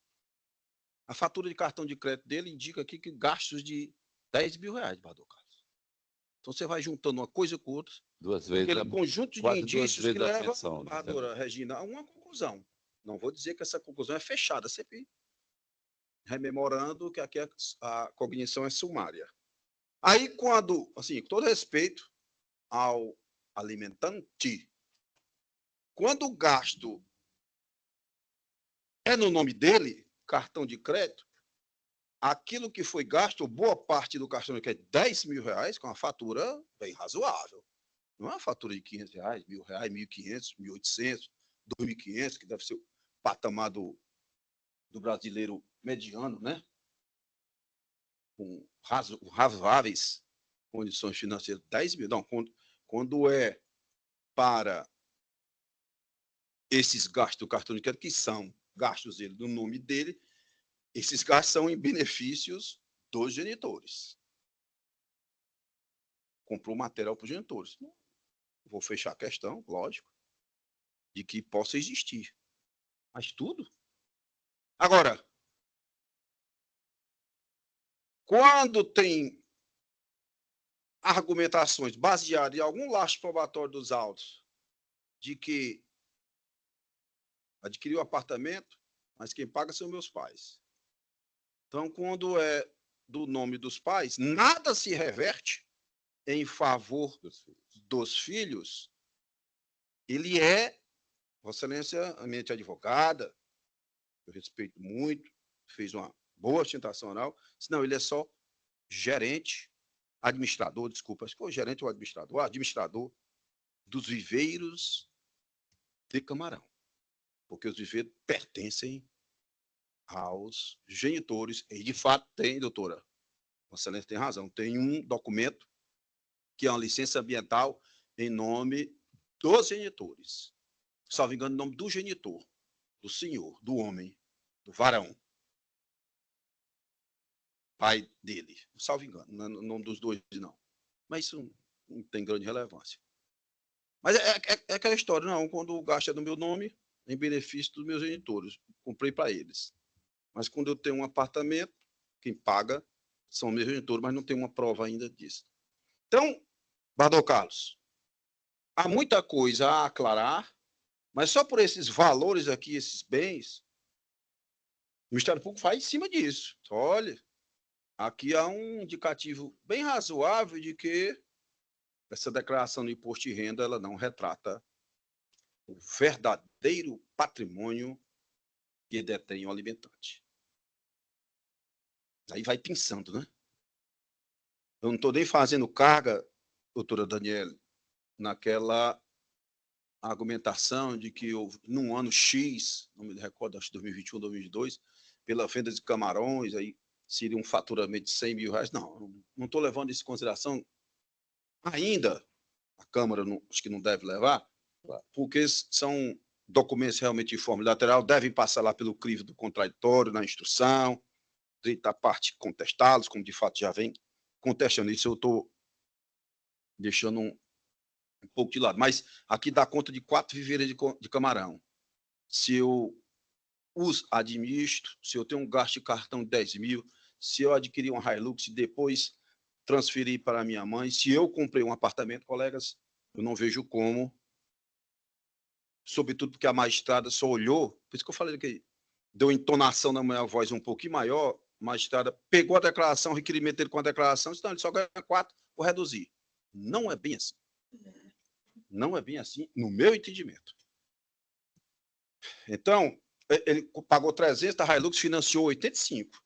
A fatura de cartão de crédito dele indica aqui que gastos de 10 mil reais, Bador Carlos. Então você vai juntando uma coisa com outra. Duas vezes. Aquele conjunto de quase duas indícios que vezes a leva, pensão, né? Badora Regina, a uma conclusão. Não vou dizer que essa conclusão é fechada, sempre rememorando que aqui a cognição é sumária. Aí, quando, assim, com todo respeito ao alimentante, quando o gasto é no nome dele, cartão de crédito, aquilo que foi gasto, boa parte do cartão de crédito, 10 mil reais, com uma fatura bem razoável. Não é uma fatura de 500 reais, R$ 1.500, 1.800, 2.500, que deve ser o patamar do brasileiro mediano, né? Com razoáveis condições financeiras. 10 mil, não, quando é para esses gastos do cartão de crédito, que são gastos dele, no nome dele, esses gastos são em benefícios dos genitores. Comprou material para os genitores. Vou fechar a questão, lógico, de que possa existir. Mas tudo. Agora, quando tem argumentações baseadas em algum lastro probatório dos autos de que adquiriu o apartamento, mas quem paga são meus pais. Então, quando é do nome dos pais, nada se reverte em favor dos filhos. Ele é, Vossa Excelência, a minha advogada, eu respeito muito, fez uma boa ostentação oral, senão ele é só gerente, administrador, desculpa, acho que foi gerente ou administrador dos viveiros de Camarão, porque os viveiros pertencem aos genitores, e de fato tem, doutora, Vossa Excelência tem razão, tem um documento que é uma licença ambiental em nome dos genitores, salvo engano, em nome do genitor, do senhor, do homem, do varão, pai dele, salvo engano, não é o nome dos dois, não. Mas isso não tem grande relevância. Mas é aquela história, não, quando o gasto é do meu nome, em benefício dos meus genitores, comprei para eles. Mas quando eu tenho um apartamento, quem paga são meus genitores, mas não tem uma prova ainda disso. Então, Bador Carlos, há muita coisa a aclarar, mas só por esses valores aqui, esses bens, o Ministério Público faz em cima disso. Olha, aqui há um indicativo bem razoável de que essa declaração do imposto de renda ela não retrata o verdadeiro patrimônio que detém o alimentante. Aí vai pensando, né? Eu não estou nem fazendo carga, doutora Daniela, naquela argumentação de que num ano X, não me recordo, acho que 2021, 2022, pela venda de camarões, aí seria um faturamento de 100 mil reais. Não estou levando isso em consideração ainda. A Câmara acho que não deve levar, porque são documentos realmente de forma lateral, devem passar lá pelo crivo do contraditório, na instrução, direito da parte contestá-los, como de fato já vem contestando. Isso eu estou deixando um pouco de lado. Mas aqui dá conta de 4 viveiras de camarão. Se eu os administro, se eu tenho um gasto de cartão de 10 mil, se eu adquirir uma Hilux e depois transferir para a minha mãe, se eu comprei um apartamento, colegas, eu não vejo como, sobretudo porque a magistrada só olhou, por isso que eu falei que deu entonação na minha voz um pouquinho maior, a magistrada pegou a declaração, o requerimento dele com a declaração, então ele só ganha 4, vou reduzir. Não é bem assim. Não é bem assim, no meu entendimento. Então, ele pagou 300, a Hilux financiou 85.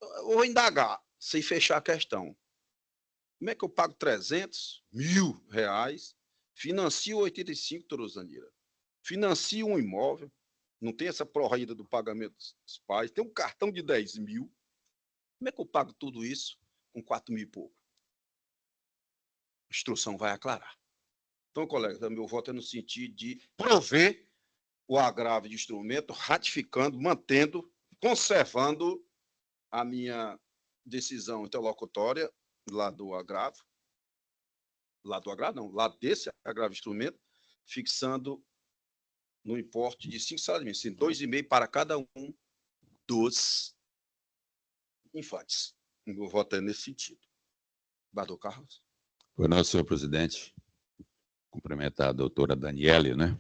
Eu vou indagar, sem fechar a questão. Como é que eu pago 300 mil reais, financio 85, doutora Zanira? Financio um imóvel, não tem essa prorroída do pagamento dos pais, tem um cartão de 10 mil. Como é que eu pago tudo isso com 4 mil e pouco? A instrução vai aclarar. Então, colegas, meu voto é no sentido de prover o agravo de instrumento, ratificando, mantendo, conservando a minha decisão interlocutória lá do agravo, lá desse agravo de instrumento, fixando no importe de 5 salários mínimos, 2,5 para cada um dos infantes. O meu voto é nesse sentido. Bador Carlos. Pois não, senhor presidente. Cumprimentar a doutora Daniele, né?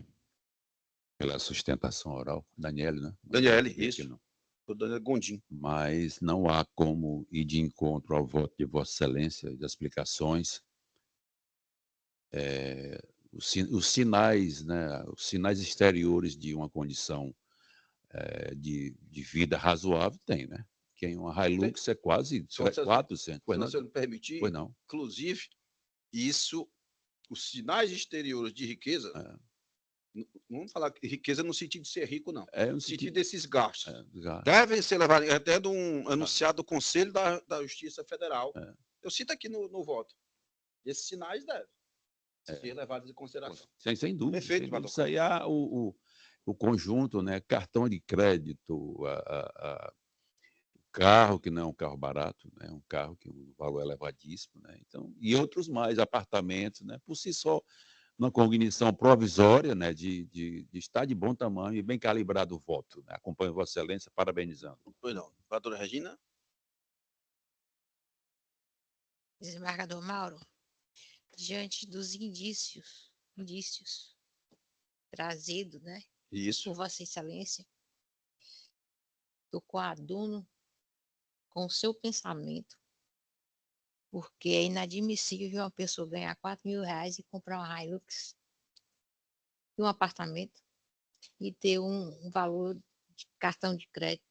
Pela sustentação oral. Daniele, né? Daniele, isso. Daniele Gondim. Mas não há como ir de encontro ao voto de Vossa Excelência, de explicações. Os sinais, né? Os sinais exteriores de uma condição de vida razoável tem, né? Que em uma Hilux é quase 400. Se você me permitir, pois não. Inclusive, isso, os sinais exteriores de riqueza, não vamos falar que riqueza no sentido de ser rico, não. No sentido desses gastos. Devem ser levados, até de um anunciado do Conselho da Justiça Federal. Eu cito aqui no voto. Esses sinais devem ser levados em consideração. Sem dúvida. Perfeito, sem dúvida. Isso aí há o conjunto, né? Cartão de crédito, carro, que não é um carro barato, né? Um carro que o valor é elevadíssimo, né? Então, e outros mais, apartamentos, né? Por si só, uma cognição provisória, né? De estar de bom tamanho e bem calibrado o voto. Né? Acompanho Vossa Excelência, parabenizando. Pois não. Doutora Regina? Desembargador Mauro, diante dos indícios trazidos, né, por Vossa Excelência, estou coaduno com o seu pensamento, porque é inadmissível uma pessoa ganhar 4 mil reais e comprar uma Hilux e um apartamento e ter um valor de cartão de crédito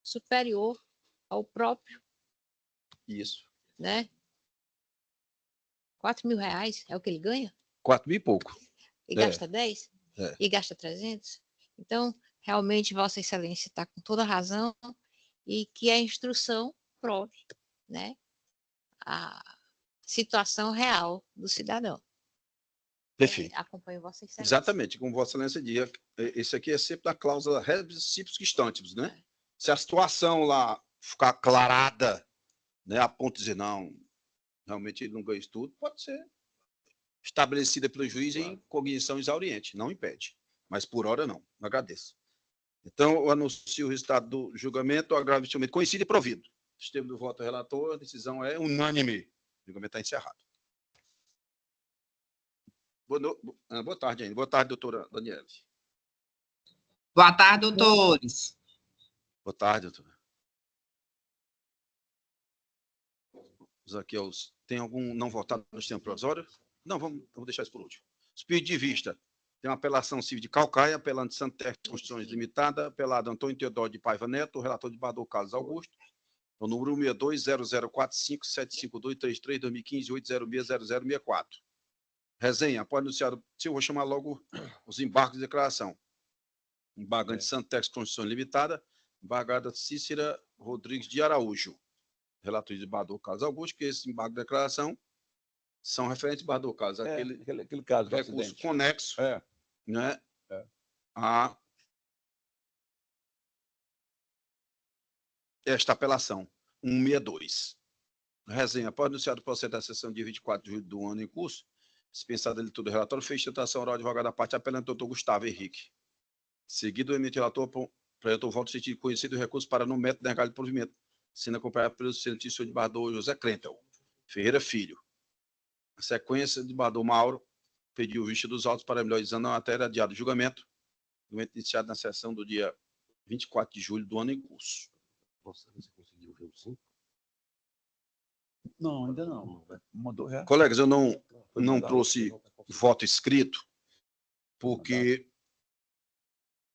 superior ao próprio. Isso. Né? 4 mil reais é o que ele ganha? 4 mil e pouco. E gasta 10? E gasta 300? Então, realmente, Vossa Excelência está com toda a razão e que a instrução prove, né, a situação real do cidadão. Perfeito. Acompanho Vossa Excelência. Exatamente, como Vossa Excelência diz, esse aqui é sempre da cláusula recipes instantes, né? Se a situação lá ficar aclarada, né, a ponto de dizer, não, realmente ele não ganha isso tudo, pode ser estabelecida pelo juiz em cognição exauriente, não impede. Mas por hora não, agradeço. Então, eu anuncio o resultado do julgamento, o agravo de instrumento conhecido e provido. Sistema do voto relator, a decisão é unânime. O julgamento está encerrado. Boa tarde ainda. Boa tarde, doutora Daniele. Boa tarde, doutores. Boa tarde, doutora. Aqui, tem algum não votado no sistema provisório? Não, vamos deixar isso por último. Os pedidos de vista. Tem uma apelação civil de Calcaia, apelando de Santex Construções Limitada, apelado Antônio Teodoro de Paiva Neto, o relator de Bador Carlos Augusto, o número 62004575232015-8060064. Resenha, após anunciar, eu vou chamar logo os embargos de declaração. Embargante Santex Construções Limitada, embargada Cícera Rodrigues de Araújo, relator de Bador Carlos Augusto, que esse embargo de declaração são referentes a Bador Carlos, aquele caso recurso conexo, né, a esta apelação 162. Resenha, após anunciar o processo da sessão de 24 de julho do ano em curso, dispensada a leitura do relatório, fez tentação oral advogado da parte apelante doutor Gustavo Henrique. Seguido, o emitente relator apresentou o voto sentido conhecido do recurso para no método negado de provimento, sendo acompanhado pelo excelentíssimo desembargador José Crentel Ferreira Filho. A sequência, o desembargador Mauro pediu vista dos autos para melhor exame na matéria adiado do julgamento, iniciado na sessão do dia 24 de julho do ano em curso. Você conseguiu ver o 5? Não, ainda não. Mandou real. Colegas, eu não trouxe voto escrito, porque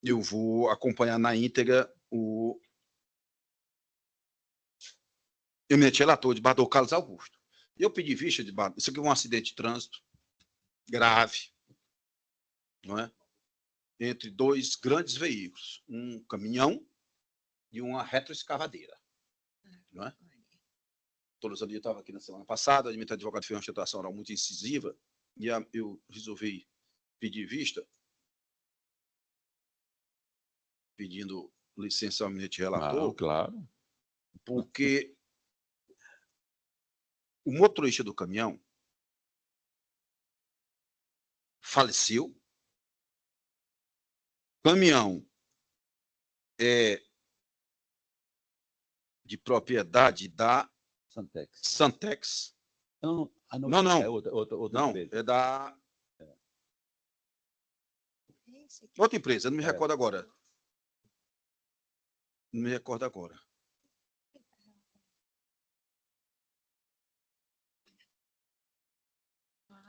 eu vou acompanhar na íntegra o eminente relator de Bardo Carlos Augusto. Eu pedi vista de Bardo. Isso aqui é um acidente de trânsito grave, não é? Entre dois grandes veículos, um caminhão e uma retroescavadeira. Não é? Todos ali estavam aqui na semana passada, a minha advogada fez uma situação oral muito incisiva, e eu resolvi pedir vista, pedindo licença ao eminente relator, Claro. porque o motorista do caminhão faleceu, o caminhão é de propriedade da Santex. Não. É outra não, empresa. é da outra empresa, eu não me recordo agora. Não me recordo agora.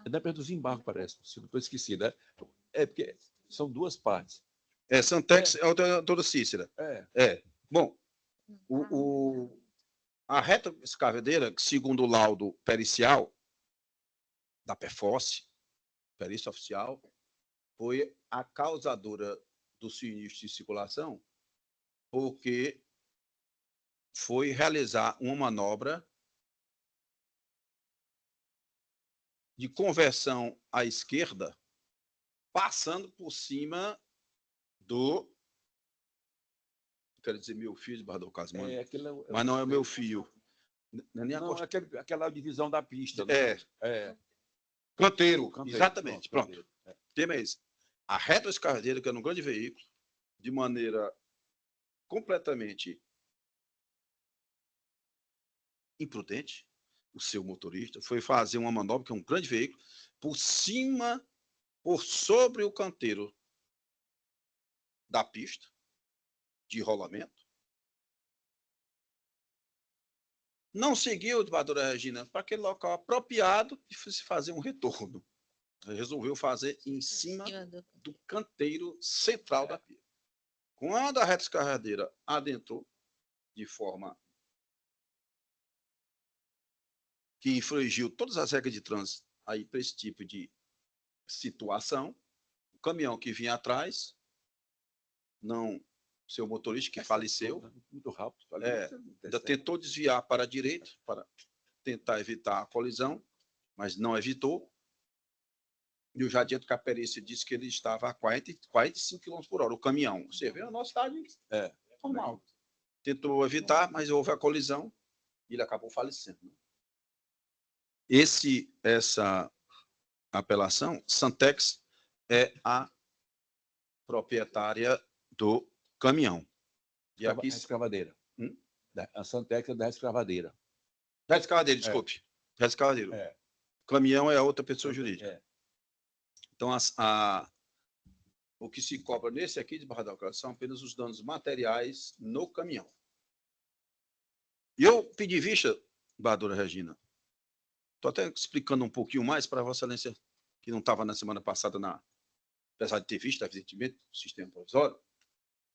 É da perto do embargo, parece. Se eu estou esquecido. É porque são duas partes. Santex é outra, toda Cícera. Bom, a retroescavadeira, segundo o laudo pericial da Perforce, perícia oficial, foi a causadora do sinistro de circulação, porque foi realizar uma manobra de conversão à esquerda, passando por cima do... Quero dizer, meu filho de Bardo Casmano, mas não é o meu filho. Não, aquela divisão da pista. Canteiro, exatamente. Pronto. O tema é esse. A retroescavadeira, que era um grande veículo, de maneira completamente imprudente, o seu motorista foi fazer uma manobra, que é um grande veículo, por sobre o canteiro da pista de rolamento. Não seguiu, doutora Regina, para aquele local apropriado de se fazer um retorno. Resolveu fazer em cima do canteiro central da pista. Quando a retroescavadeira adentrou de forma que infringiu todas as regras de trânsito aí para esse tipo de situação, o caminhão que vinha atrás, não, seu motorista que faleceu, muito rápido, ainda tentou desviar para a direita para tentar evitar a colisão, mas não evitou. E eu já adianto que a perícia disse que ele estava a 45 km por hora, o caminhão. Você vê, a nossa cidade normal. Tentou evitar, mas houve a colisão e ele acabou falecendo. Essa apelação, Santex é a proprietária do caminhão. E aqui... Escavadeira. A Santex é da escavadeira. Da escavadeira, desculpe. Da escavadeira. Caminhão é a outra pessoa jurídica. Então, o que se cobra nesse aqui de Barra da Alcântara são apenas os danos materiais no caminhão. E eu pedi vista, doutora Regina, estou até explicando um pouquinho mais para Vossa Excelência, que não estava na semana passada, apesar de ter visto, evidentemente, o sistema provisório.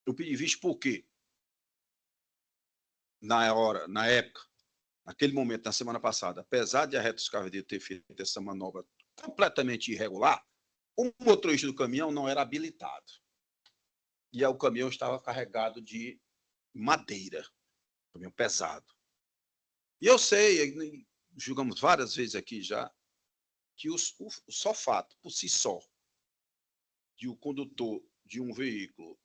Eu pedi vista porque, na época, naquele momento, na semana passada, apesar de a retroescavadeira ter feito essa manobra completamente irregular, o motorista do caminhão não era habilitado. E o caminhão estava carregado de madeira, caminhão pesado. E eu sei, julgamos várias vezes aqui já, que o só fato, por si só, de o condutor de um veículo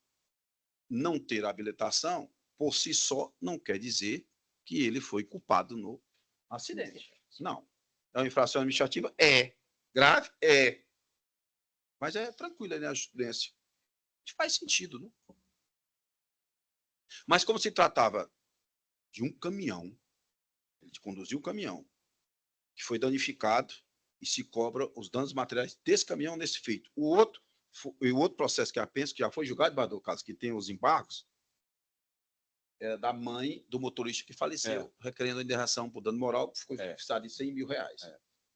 não ter habilitação, por si só, não quer dizer que ele foi culpado no acidente. Não. É uma infração administrativa? É. Grave? É. Mas é tranquilo, né, a jurisprudência. Faz sentido, né? Mas como se tratava de um caminhão, ele conduziu um caminhão, que foi danificado e se cobra os danos materiais desse caminhão nesse feito. O outro processo que eu penso que já foi julgado, do caso que tem os embargos, é da mãe do motorista que faleceu, requerendo a indenização por dano moral, que ficou fixado em R$100 mil.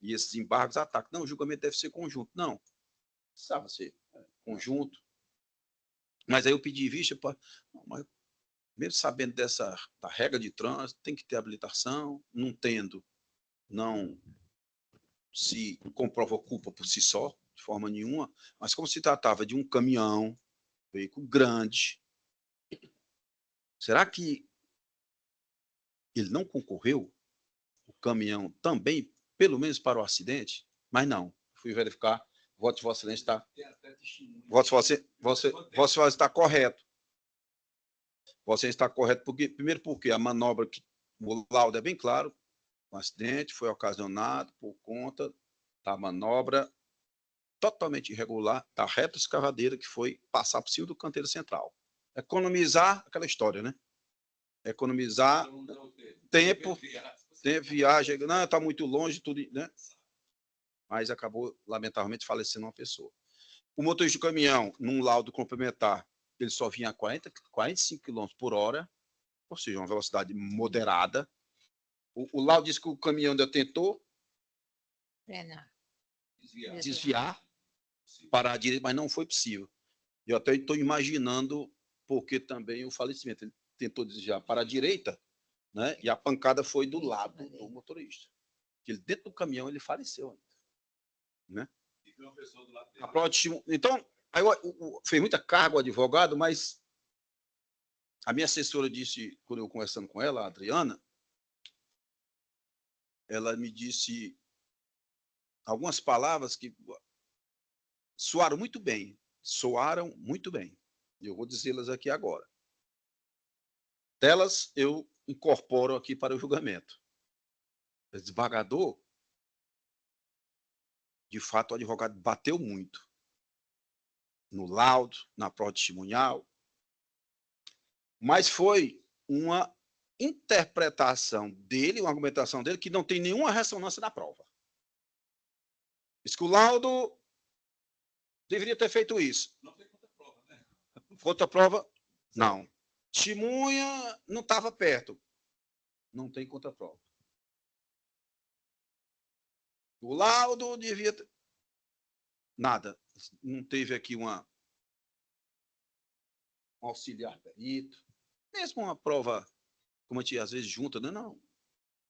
E esses embargos atacam. Não, o julgamento deve ser conjunto. Não. Precisava ser conjunto. Mas aí eu pedi vista, mas mesmo sabendo da regra de trânsito, tem que ter habilitação, não tendo, não se comprova culpa por si só, de forma nenhuma, mas como se tratava de um caminhão, veículo grande, será que ele não concorreu, o caminhão também, pelo menos para o acidente? Mas não, fui verificar, voto de Vossa Excelência está... Voto de Vossa Excelência está correto. Vossa Excelência está correto, primeiro porque a manobra, o laudo é bem claro, o acidente foi ocasionado por conta da manobra totalmente irregular da retroescavadeira que foi passar por cima do canteiro central. Economizar aquela história, né? Economizar tempo, viagem, não, está muito longe, tudo, né? Mas acabou, lamentavelmente, falecendo uma pessoa. O motorista do caminhão, num laudo complementar, ele só vinha a 45 km por hora, ou seja, uma velocidade moderada. O laudo diz que o caminhão ainda tentou desviar, parar a direita, mas não foi possível. Eu até estou imaginando porque também o falecimento. Ele tentou desviar para a direita, né? E a pancada foi do lado do motorista. Ele, dentro do caminhão, ele faleceu ainda. Né? Então, aí fez muita carga o advogado, mas a minha assessora disse, quando eu conversando com ela, a Adriana, ela me disse algumas palavras que soaram muito bem. E eu vou dizê-las aqui agora. Delas eu incorporo aqui para o julgamento. O desembargador, de fato, o advogado bateu muito no laudo, na prova testemunhal, mas foi uma interpretação dele, uma argumentação dele, que não tem nenhuma ressonância na prova. Diz que o laudo deveria ter feito isso. Não tem contraprova, né? Contraprova, não. Testemunha não estava perto. Não tem contraprova. O laudo devia ter... Nada. Não teve aqui um auxiliar perito. Mesmo uma prova, como a gente às vezes junta, não.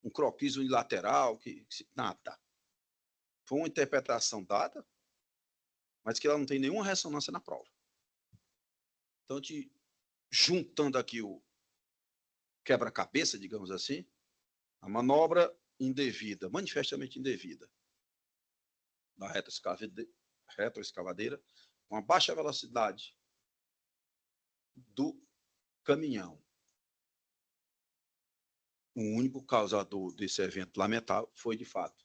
Um croquis unilateral, nada. Foi uma interpretação dada, mas que ela não tem nenhuma ressonância na prova. Então, juntando aqui o quebra-cabeça, digamos assim, a manobra indevida, manifestamente indevida, da retroescavadeira, com a baixa velocidade do caminhão. O único causador desse evento lamentável foi, de fato,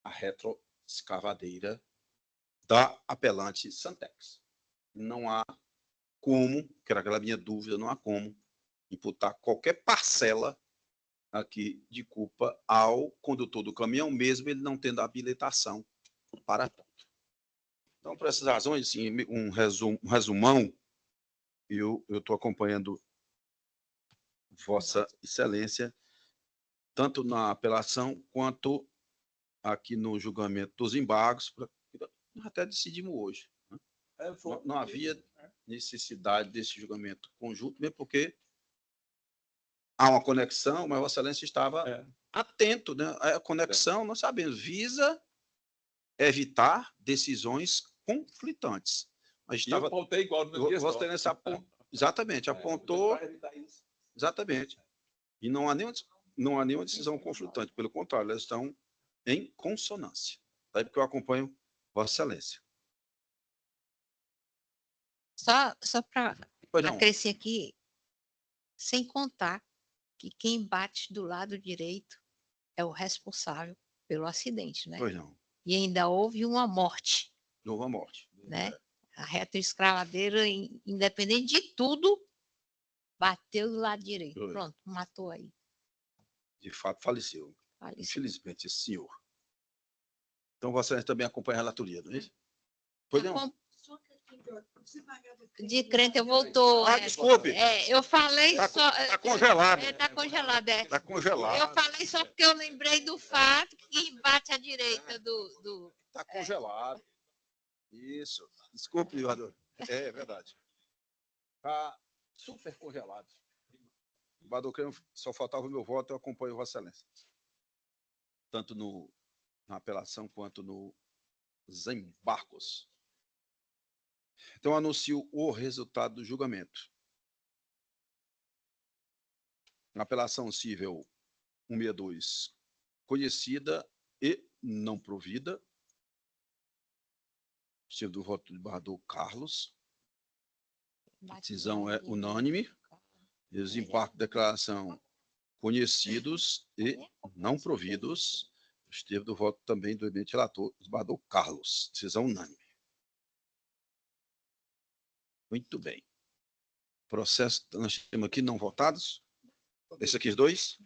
a retroescavadeira da apelante Santex. Não há como, que era aquela minha dúvida, não há como imputar qualquer parcela aqui de culpa ao condutor do caminhão, mesmo ele não tendo habilitação para tanto. Então, por essas razões, assim, um resumão, eu estou acompanhando Vossa Excelência, tanto na apelação quanto aqui no julgamento dos embargos, até decidimos hoje. Né? Não havia necessidade desse julgamento conjunto, mesmo porque há uma conexão, mas Vossa Excelência estava atento, né? A conexão, nós sabemos, visa evitar decisões conflitantes. Mas estava... eu apontei igual no dia Vossa Excelência exatamente, apontou... Exatamente. E não há nenhuma decisão conflitante, pelo contrário, elas estão em consonância. Daí porque eu acompanho Vossa Excelência. Só para acrescer aqui, sem contar que quem bate do lado direito é o responsável pelo acidente, né? Pois não. E ainda houve uma morte. Houve uma morte. Né? A retroescavadeira, independente de tudo, bateu do lado direito. Foi. Pronto, matou aí. De fato, faleceu. Infelizmente, esse senhor. Então, Vossa Excelência também acompanha a relatoria, não é isso? Pois não. De crente eu voltou. Desculpe. Eu falei só... Está congelado. Está congelado, Está congelado. Eu falei só porque eu lembrei do fato que quem bate à direita do... Está congelado. Isso. Desculpe, vereador. É verdade. Está super congelado. Vereador Cremo, só faltava o meu voto, eu acompanho Vossa Excelência. Tanto na apelação quanto nos embargos. Então, anuncio o resultado do julgamento. Na apelação cível 162, conhecida e não provida, motivo do voto do vereador Carlos. A decisão é unânime. E os embargos de declaração conhecidos e não providos, motivo do voto também do eminente relator, do vereador Carlos. Decisão unânime. Muito bem. Processo, nós temos aqui não votados. Esse aqui, os dois.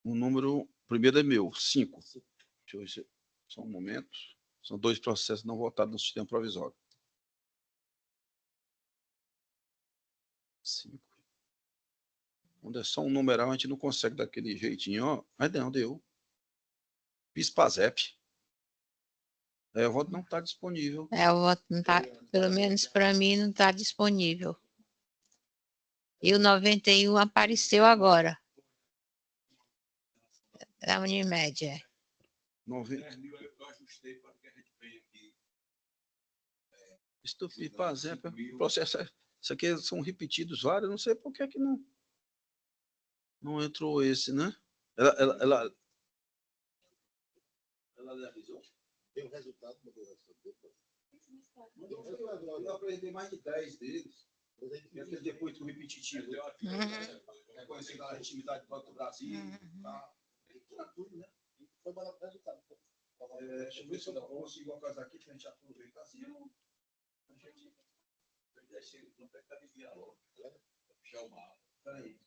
O número, primeiro é meu, 5. Deixa eu ver, só um momento. São 2 processos não votados no sistema provisório. 5. Quando é só um numeral, a gente não consegue daquele jeitinho, ó. Mas não, deu. PIS-PASEP. O voto não está disponível. O voto não está, pelo menos para mim, não está disponível. E o 91 apareceu agora. Da Unimed, é. 90. Eu ajustei para que a gente venha aqui. PIS-PASEP. Processo. Isso aqui são repetidos vários, não sei por que não entrou esse, né? Ela avisou? Tem o resultado do Eu apresentei mais de 10 deles. Depois do repetitivo. Reconhecendo a legitimidade do Banco do Brasil. Tá? Tudo, né? Foi o resultado. Deixa eu ver se eu consigo uma coisa aqui, que a gente aproveita assim. A gente não precisa desviar logo. Chamar. Peraí.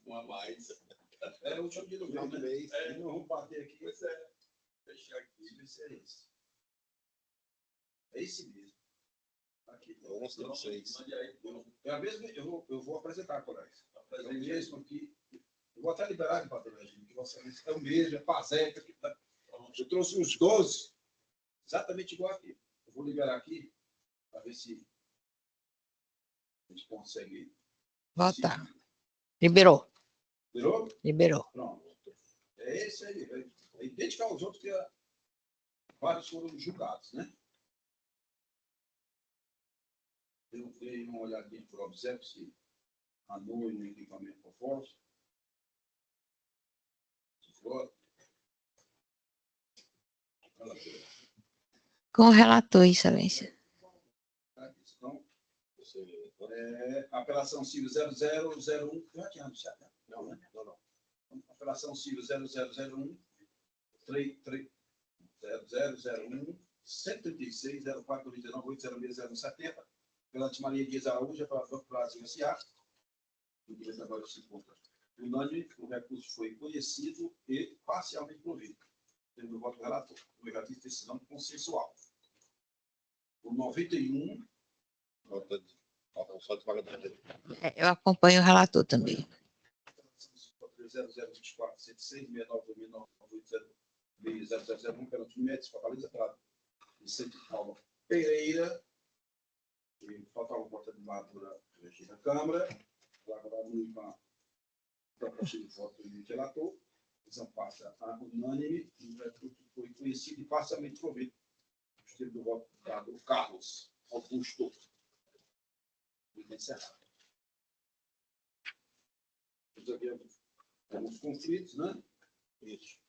Uma mais. É o último dia do mês. Não vamos bater aqui. Pois é. Fechar aqui. Deixa eu ver se é esse. É esse mesmo. Aqui. Não sei. É a mesma, eu vou apresentar, colegas. É o mesmo aqui. Eu vou até liberar de patologia, que você é o mesmo, é PASEP. Eu trouxe uns 12, exatamente igual aqui. Eu vou liberar aqui, para ver se a gente consegue. Votar. Liberou. Liberou? Liberou. Pronto. É esse aí. É idêntico aos outros que vários foram julgados, né? Eu dei uma olhadinha por observo se anula no equipamento por fora. Com o relator, Excelência. Então, apelação civil 0001. Já tinha anunciado, né? Não, né? Não. Apelação civil 0001 0001 136 04 29 806 070 pela Maria Dias Araújo, pela Banco Brasil S.A. O direito agora se encontra unânime, o recurso foi conhecido e parcialmente provido. Tendo o voto do relator. O já disse decisão consensual. O 91. Eu acompanho o relator também. 0024 76 69 0001 pela Unimed, Fortaleza, pela Vicente Paulo Pereira. E faltava o voto de madura Regina Câmara. Agora, a proposta de voto do relator. A decisão passa a unânime. O recurso foi conhecido e parcialmente provido. O estilo do voto do Carlos Augusto. Encerrado. Temos conflitos, né? Isso.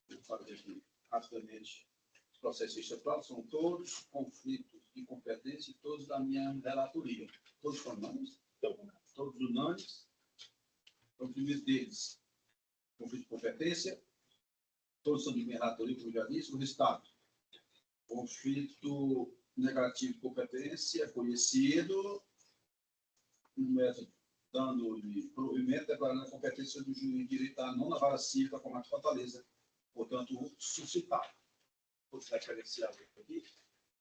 Vou fazer aqui rapidamente. Os processos estatais são todos conflitos de competência e todos da minha relatoria. Todos são unânimes? Todos unânimes. Então, o primeiro deles, conflito de competência. Todos são de minha relatoria, como eu já disse. O resultado, conflito negativo de competência conhecido. Um método dando-lhe provimento, declarando a competência do juiz de direito à nona vara cívica da Comarca de Fortaleza, portanto, suscitado. Vou referenciar aqui.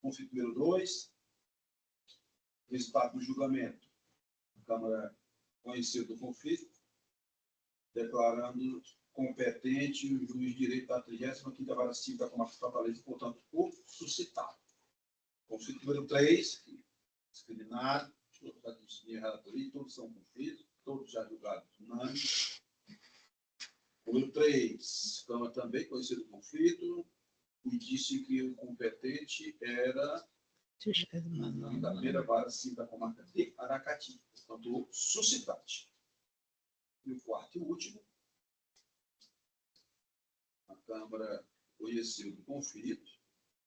Conflito número 2. Resultado do julgamento. A Câmara conheceu do conflito, declarando competente o juiz de direito da 35ª vara cívica da Comarca de Fortaleza, portanto, o suscitado. Conflito número 3, discriminado, todos minha relatoria, todos são conflitos, todos já julgados unânimes. Número 3, Câmara também conhecido o conflito, e disse que o competente era da primeira vara civil da comarca de Aracati, portanto, suscitante. E o quarto e último, a Câmara conheceu do conflito,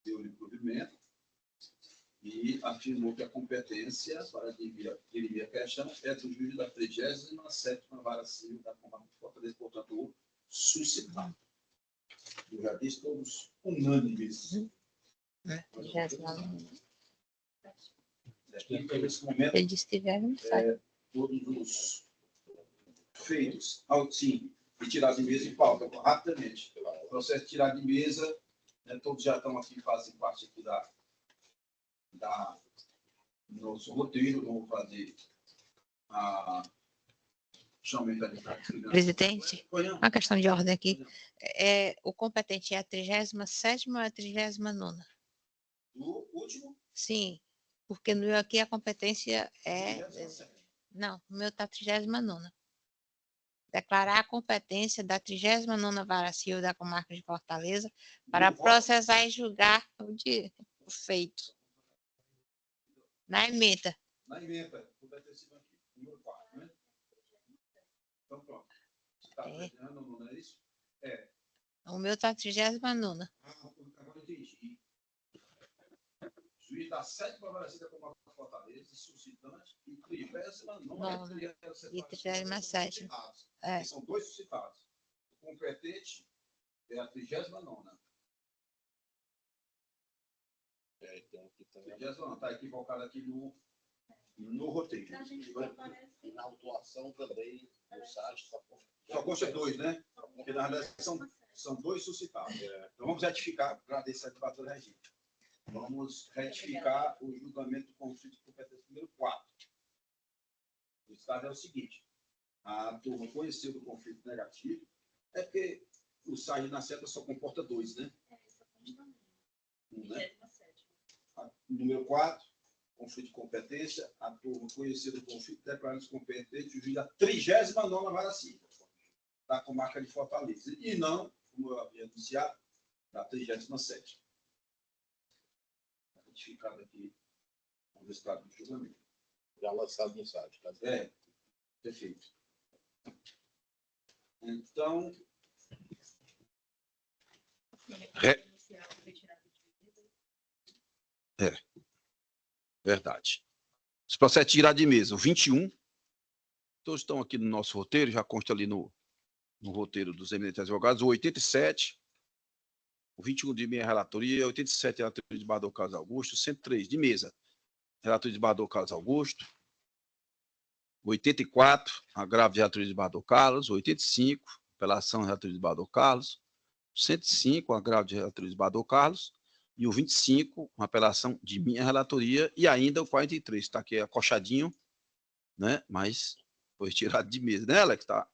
deu-lhe provimento e afirmou que a competência para dirimir a questão é do juiz da 37ª vara civil da comarca de Fortaleza, portanto, o suscitado. Eu já disse todos unânimes. Nesse momento, Ele disse que já não sai. todos os feitos, sim, e tirar de mesa e pauta, rapidamente. O processo de tirar de mesa, né, todos já estão aqui, fazem parte aqui da nosso roteiro, vamos fazer a chamamento da Presidente, uma questão de ordem aqui. O competente é a 37ª ou a 39ª? O último? Sim, porque no meu aqui a competência é... Não, o meu está 39ª. Declarar a competência da 39ª Vara Civil da Comarca de Fortaleza para processar e julgar o feito. Na emenda. Na emenda, competência aqui, número 4, né? Então, pronto. Você está aprendendo, não é isso? É. O meu está 39ª. Agora entendi. Juiz da 7ª Vara Civil da Comarca de Fortaleza, suscitante, e 39ª e 37ª. São dois suscitados. O competente é a 39ª. Então, aqui também. 39ª, está equivocado aqui no roteiro. Na autuação também, no site, só consta 2, né? Porque na verdade são 2 suscitados. Então vamos retificar, agradecer a debater regente. Vamos retificar o julgamento do conflito de competência número 4. O estado é o seguinte: a turma conheceu do conflito negativo, é porque o sair na seta só comporta 2, né? Né? Número 4, conflito de competência, a turma conheceu do conflito, declarando-se competente, o juiz da 39ª Vara Civil da comarca de Fortaleza, e não, como eu havia anunciado, da 37ª. Retificado aqui o resultado do julgamento. já lançado no site. Tá? Perfeito. Então, verdade. Os processos de tirar de mesa, o 21, todos estão aqui no nosso roteiro, já consta ali no roteiro dos eminentes advogados, o 87, o 21 de minha relatoria, 87 relatoria de Bador Carlos Augusto, 103 de mesa, relatoria de Bador Carlos Augusto, 84, agravo de relatoria de Bador Carlos, 85, apelação de relatoria de Bador Carlos, 105, agravo de relatoria de Bador Carlos, e o 25, uma apelação de minha relatoria, e ainda o 43, está aqui acochadinho, né? Mas foi tirado de mesa, né, Alex? Está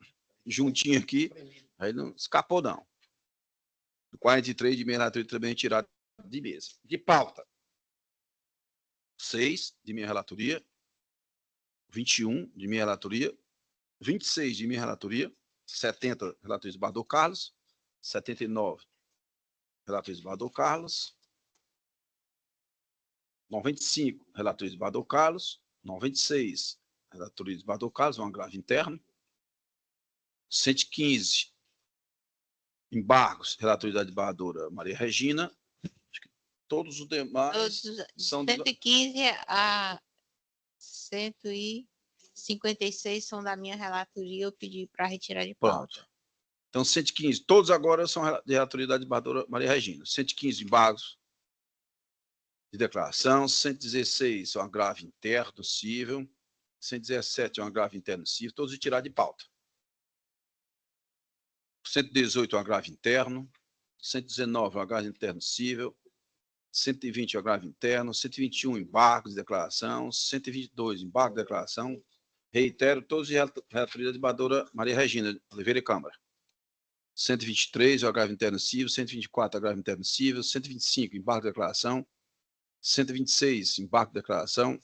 juntinho aqui, aí não escapou, não. O 43 de minha relatoria também tirado de mesa. De pauta, 6 de minha relatoria, 21 de minha relatoria, 26 de minha relatoria, 70 relatorias de Bador Carlos, 79 relatorias de Bador Carlos, 95 relatorias de Bador Carlos, 96 relatorias de Bador Carlos, um agravo interno, 115 embargos, relatoria da desembargadora Maria Regina, acho que todos os demais são... 115 a 156 são da minha relatoria, eu pedi para retirar de pauta. Pronto. Então, 115, todos agora são de relatoria da desembargadora Maria Regina. 115 embargos de declaração, 116 é um agravo interno cível, 117 é um agravo interno cível, todos retirados de pauta. 118 é um agravo interno, 119 é um agravo interno cível, 120 é um agravo interno, 121 embargos de declaração, 122 embargos de declaração, reitero, todos de relatoria da desembargadora Maria Regina Oliveira e Câmara. 123 é o agravo interno cível, 124 é o agravo interno cível, 125 embargo de declaração, 126, embargo de declaração.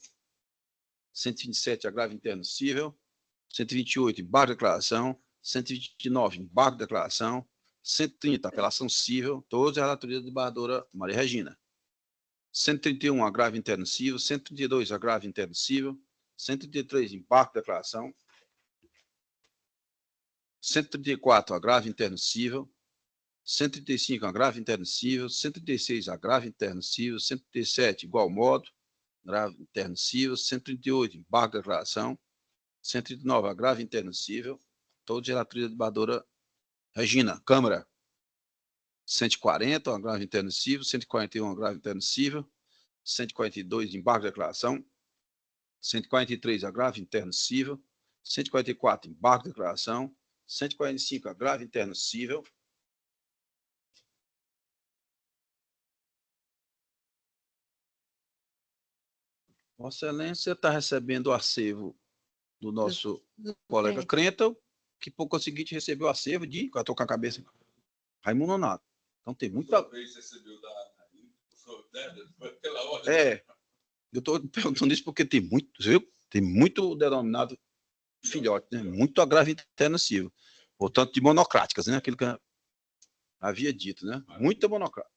127, agravo interno cível. 128, embargo de declaração. 129, embargo de declaração. 130, apelação cível. Todos a relatoria da desembargadora Maria Regina. 131, agravo interno cível. 132, agravo interno cível. 133, embargo de declaração. 134, agravo interno cível. 135, agravo interno cível. 136, agravo interno cível. 137, igual modo, agravo interno cível. 138, embargo de declaração. 139, agravo interno cível. Todos de relatoria da desembargadora Regina, Câmara. 140, agravo interno cível. 141, agravo interno cível. 142, embargo de declaração. 143, agravo interno cível. 144, embargo de declaração. 145, agravo interno cível. Vossa Excelência está recebendo o acervo do nosso colega Crentel, que por conseguinte recebeu o acervo de, eu estou com a cabeça, Raimundo Nonato. Então tem muita... Eu estou perguntando isso porque tem muito, viu? Tem muito denominado filhote, né? Muito agravo interno cível. Portanto, de monocráticas, né? Aquilo que eu havia dito, né? Muita monocrática.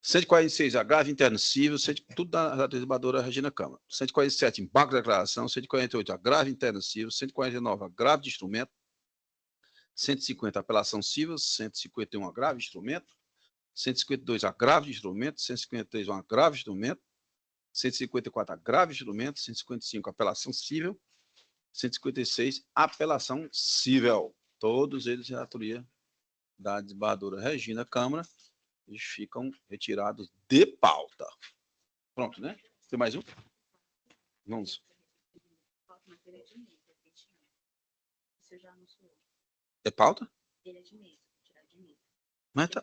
146, agravo interno cível, tudo da desembargadora Regina Câmara. 147, embargo de declaração. 148, agravo interno cível. 149, agravo de instrumento. 150, apelação cível. 151, agravo de instrumento. 152, agravo de instrumento. 153, um agravo de instrumento. 154, agravo de instrumento. 155, apelação cível. 156, apelação cível. Todos eles de relatoria da desembargadora Regina Câmara. Eles ficam retirados de pauta. Pronto, né? Tem mais um? Vamos. É pauta? Mas tá.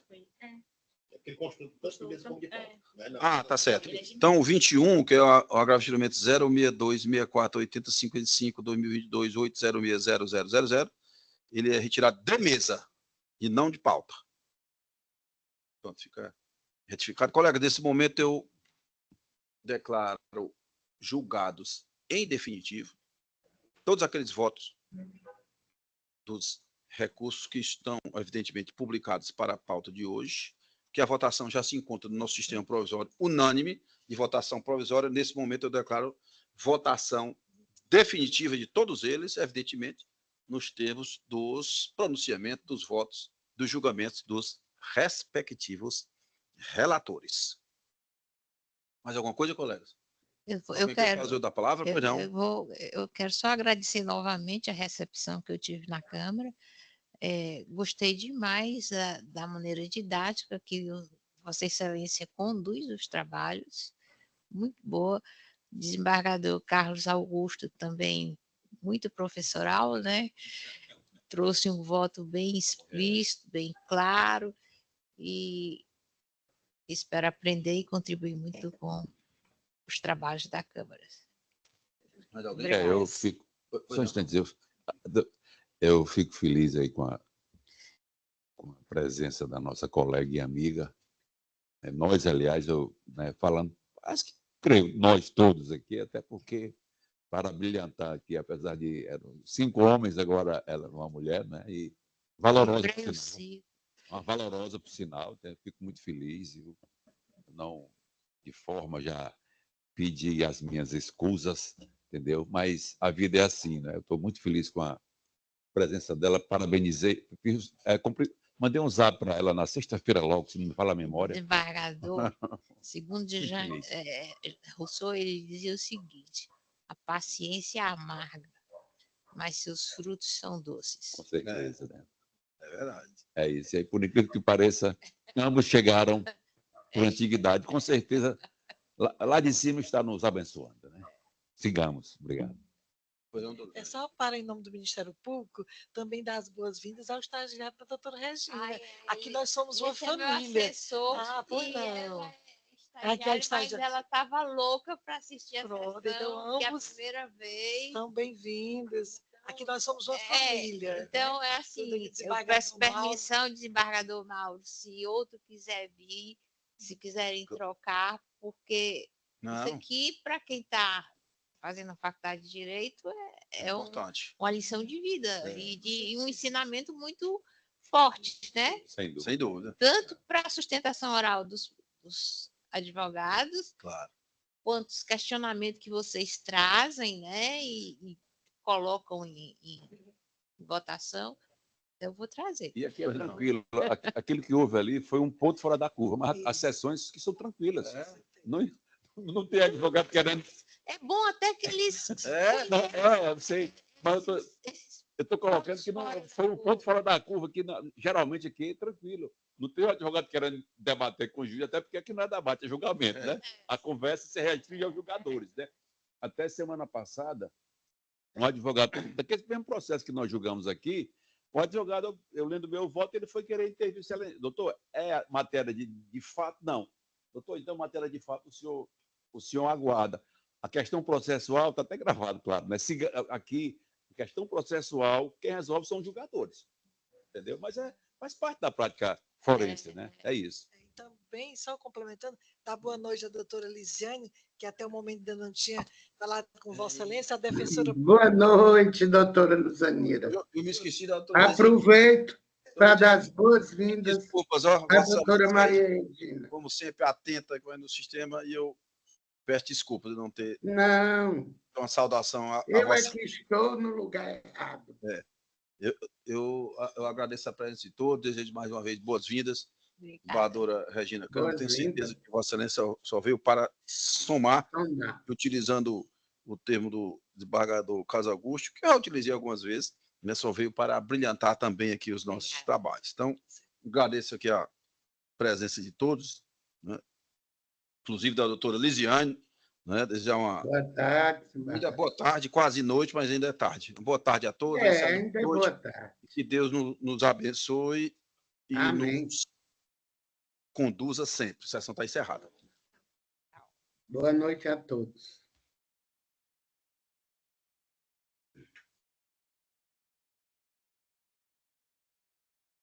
Ah, tá certo. Então, o 21, que é o agravo de instrumento 062 64 80 55 2022 806 0000, ele é retirado de mesa e não de pauta. Pronto, fica retificado. Colega, nesse momento eu declaro julgados em definitivo todos aqueles votos dos recursos que estão, evidentemente, publicados para a pauta de hoje, que a votação já se encontra no nosso sistema provisório unânime de votação provisória. Nesse momento eu declaro votação definitiva de todos eles, evidentemente, nos termos dos pronunciamentos, dos votos, dos julgamentos dos respectivos relatores. Mais alguma coisa, colegas? Eu quero fazer da palavra? eu quero só agradecer novamente a recepção que eu tive na Câmara. Gostei demais da maneira didática que Vossa Excelência conduz os trabalhos. Muito boa. Desembargador Carlos Augusto também muito professoral, né? Trouxe um voto bem explícito, bem claro, e espero aprender e contribuir muito com os trabalhos da Câmara. Eu fico, só um instante, eu fico feliz aí com a presença da nossa colega e amiga. Nós, aliás, falando, acho que creio, nós todos aqui, até porque, para brilhantar aqui, apesar de eram 5 homens, agora ela é uma mulher, né? E valorosa, por sinal. Uma valorosa, por sinal. Fico muito feliz. Eu não, de forma, já pedi as minhas escusas, entendeu? Mas a vida é assim, né? Eu estou muito feliz com a presença dela, parabenizei. Mandei um zap para ela na sexta-feira logo, se não me fala a memória. Desembargador, segundo Jean Rousseau, ele dizia o seguinte: a paciência amarga, mas seus frutos são doces. Com certeza, né? É verdade. É isso. E aí, por incrível que pareça, ambos chegaram por antiguidade. Com certeza, lá de cima está nos abençoando, né? Sigamos. Obrigado. É só para, em nome do Ministério Público, também dar as boas-vindas ao estagiário da doutora Regina. Aqui nós somos uma família. Pois não. Mas ela estava louca para assistir a sessão, então, que é a primeira vez. São bem-vindos. Aqui nós somos uma família. Então, é assim, eu peço permissão, desembargador Mauro, se outro quiser vir, se quiserem trocar, porque Não, isso aqui, para quem está fazendo a faculdade de Direito, é importante. uma lição de vida É. e de um ensinamento muito forte, né? Sem dúvida. Sem dúvida. Tanto para a sustentação oral dos advogados, Claro. quanto os questionamentos que vocês trazem, né? E colocam em votação, eu vou trazer. E aqui é tranquilo. Aquilo que houve ali foi um ponto fora da curva, mas as sessões que são tranquilas. Não tem advogado querendo. É bom até que eles. Eu sei. Mas eu estou colocando que não foi um ponto fora da curva, que geralmente aqui é tranquilo. Não tem um advogado querendo debater com o juiz, até porque aqui não é debate, é julgamento, né? A conversa se restringe aos julgadores, né? Até semana passada, um advogado, daquele mesmo processo que nós julgamos aqui, o advogado, eu lendo meu voto, ele foi querer intervir. Doutor, é matéria de fato? Não. Doutor, então, matéria de fato, o senhor aguarda. A questão processual, está até gravado, claro, né? Aqui, a questão processual, quem resolve são os julgadores. Entendeu? Mas faz parte da prática forense, né? É isso. Também, só complementando, dá boa noite à doutora Lisiane, que até o momento ainda não tinha falado com Vossa Excelência, a defensora... Boa noite, doutora Luzanira. Eu me esqueci da doutora. Aproveito para dar as boas-vindas Desculpas, à doutora Maria Regina. Como sempre, atenta no sistema, e eu peço desculpas de não ter... Não. Uma saudação a eu vossa... aqui estou no lugar errado. Eu agradeço a presença de todos, desejo mais uma vez boas-vindas. Desembargadora Regina Câmara, tenho certeza que Vossa Excelência só veio para somar, utilizando o termo do desembargador Carlos Augusto, que eu já utilizei algumas vezes, né, só veio para brilhantar também aqui os nossos trabalhos. Então, agradeço aqui a presença de todos, né, inclusive da doutora Lisiane, né, desejar uma boa tarde, quase noite, mas ainda é tarde. Boa tarde a todos. Ainda é boa tarde. Que Deus nos abençoe e nos conduza sempre. A sessão está encerrada. Boa noite a todos.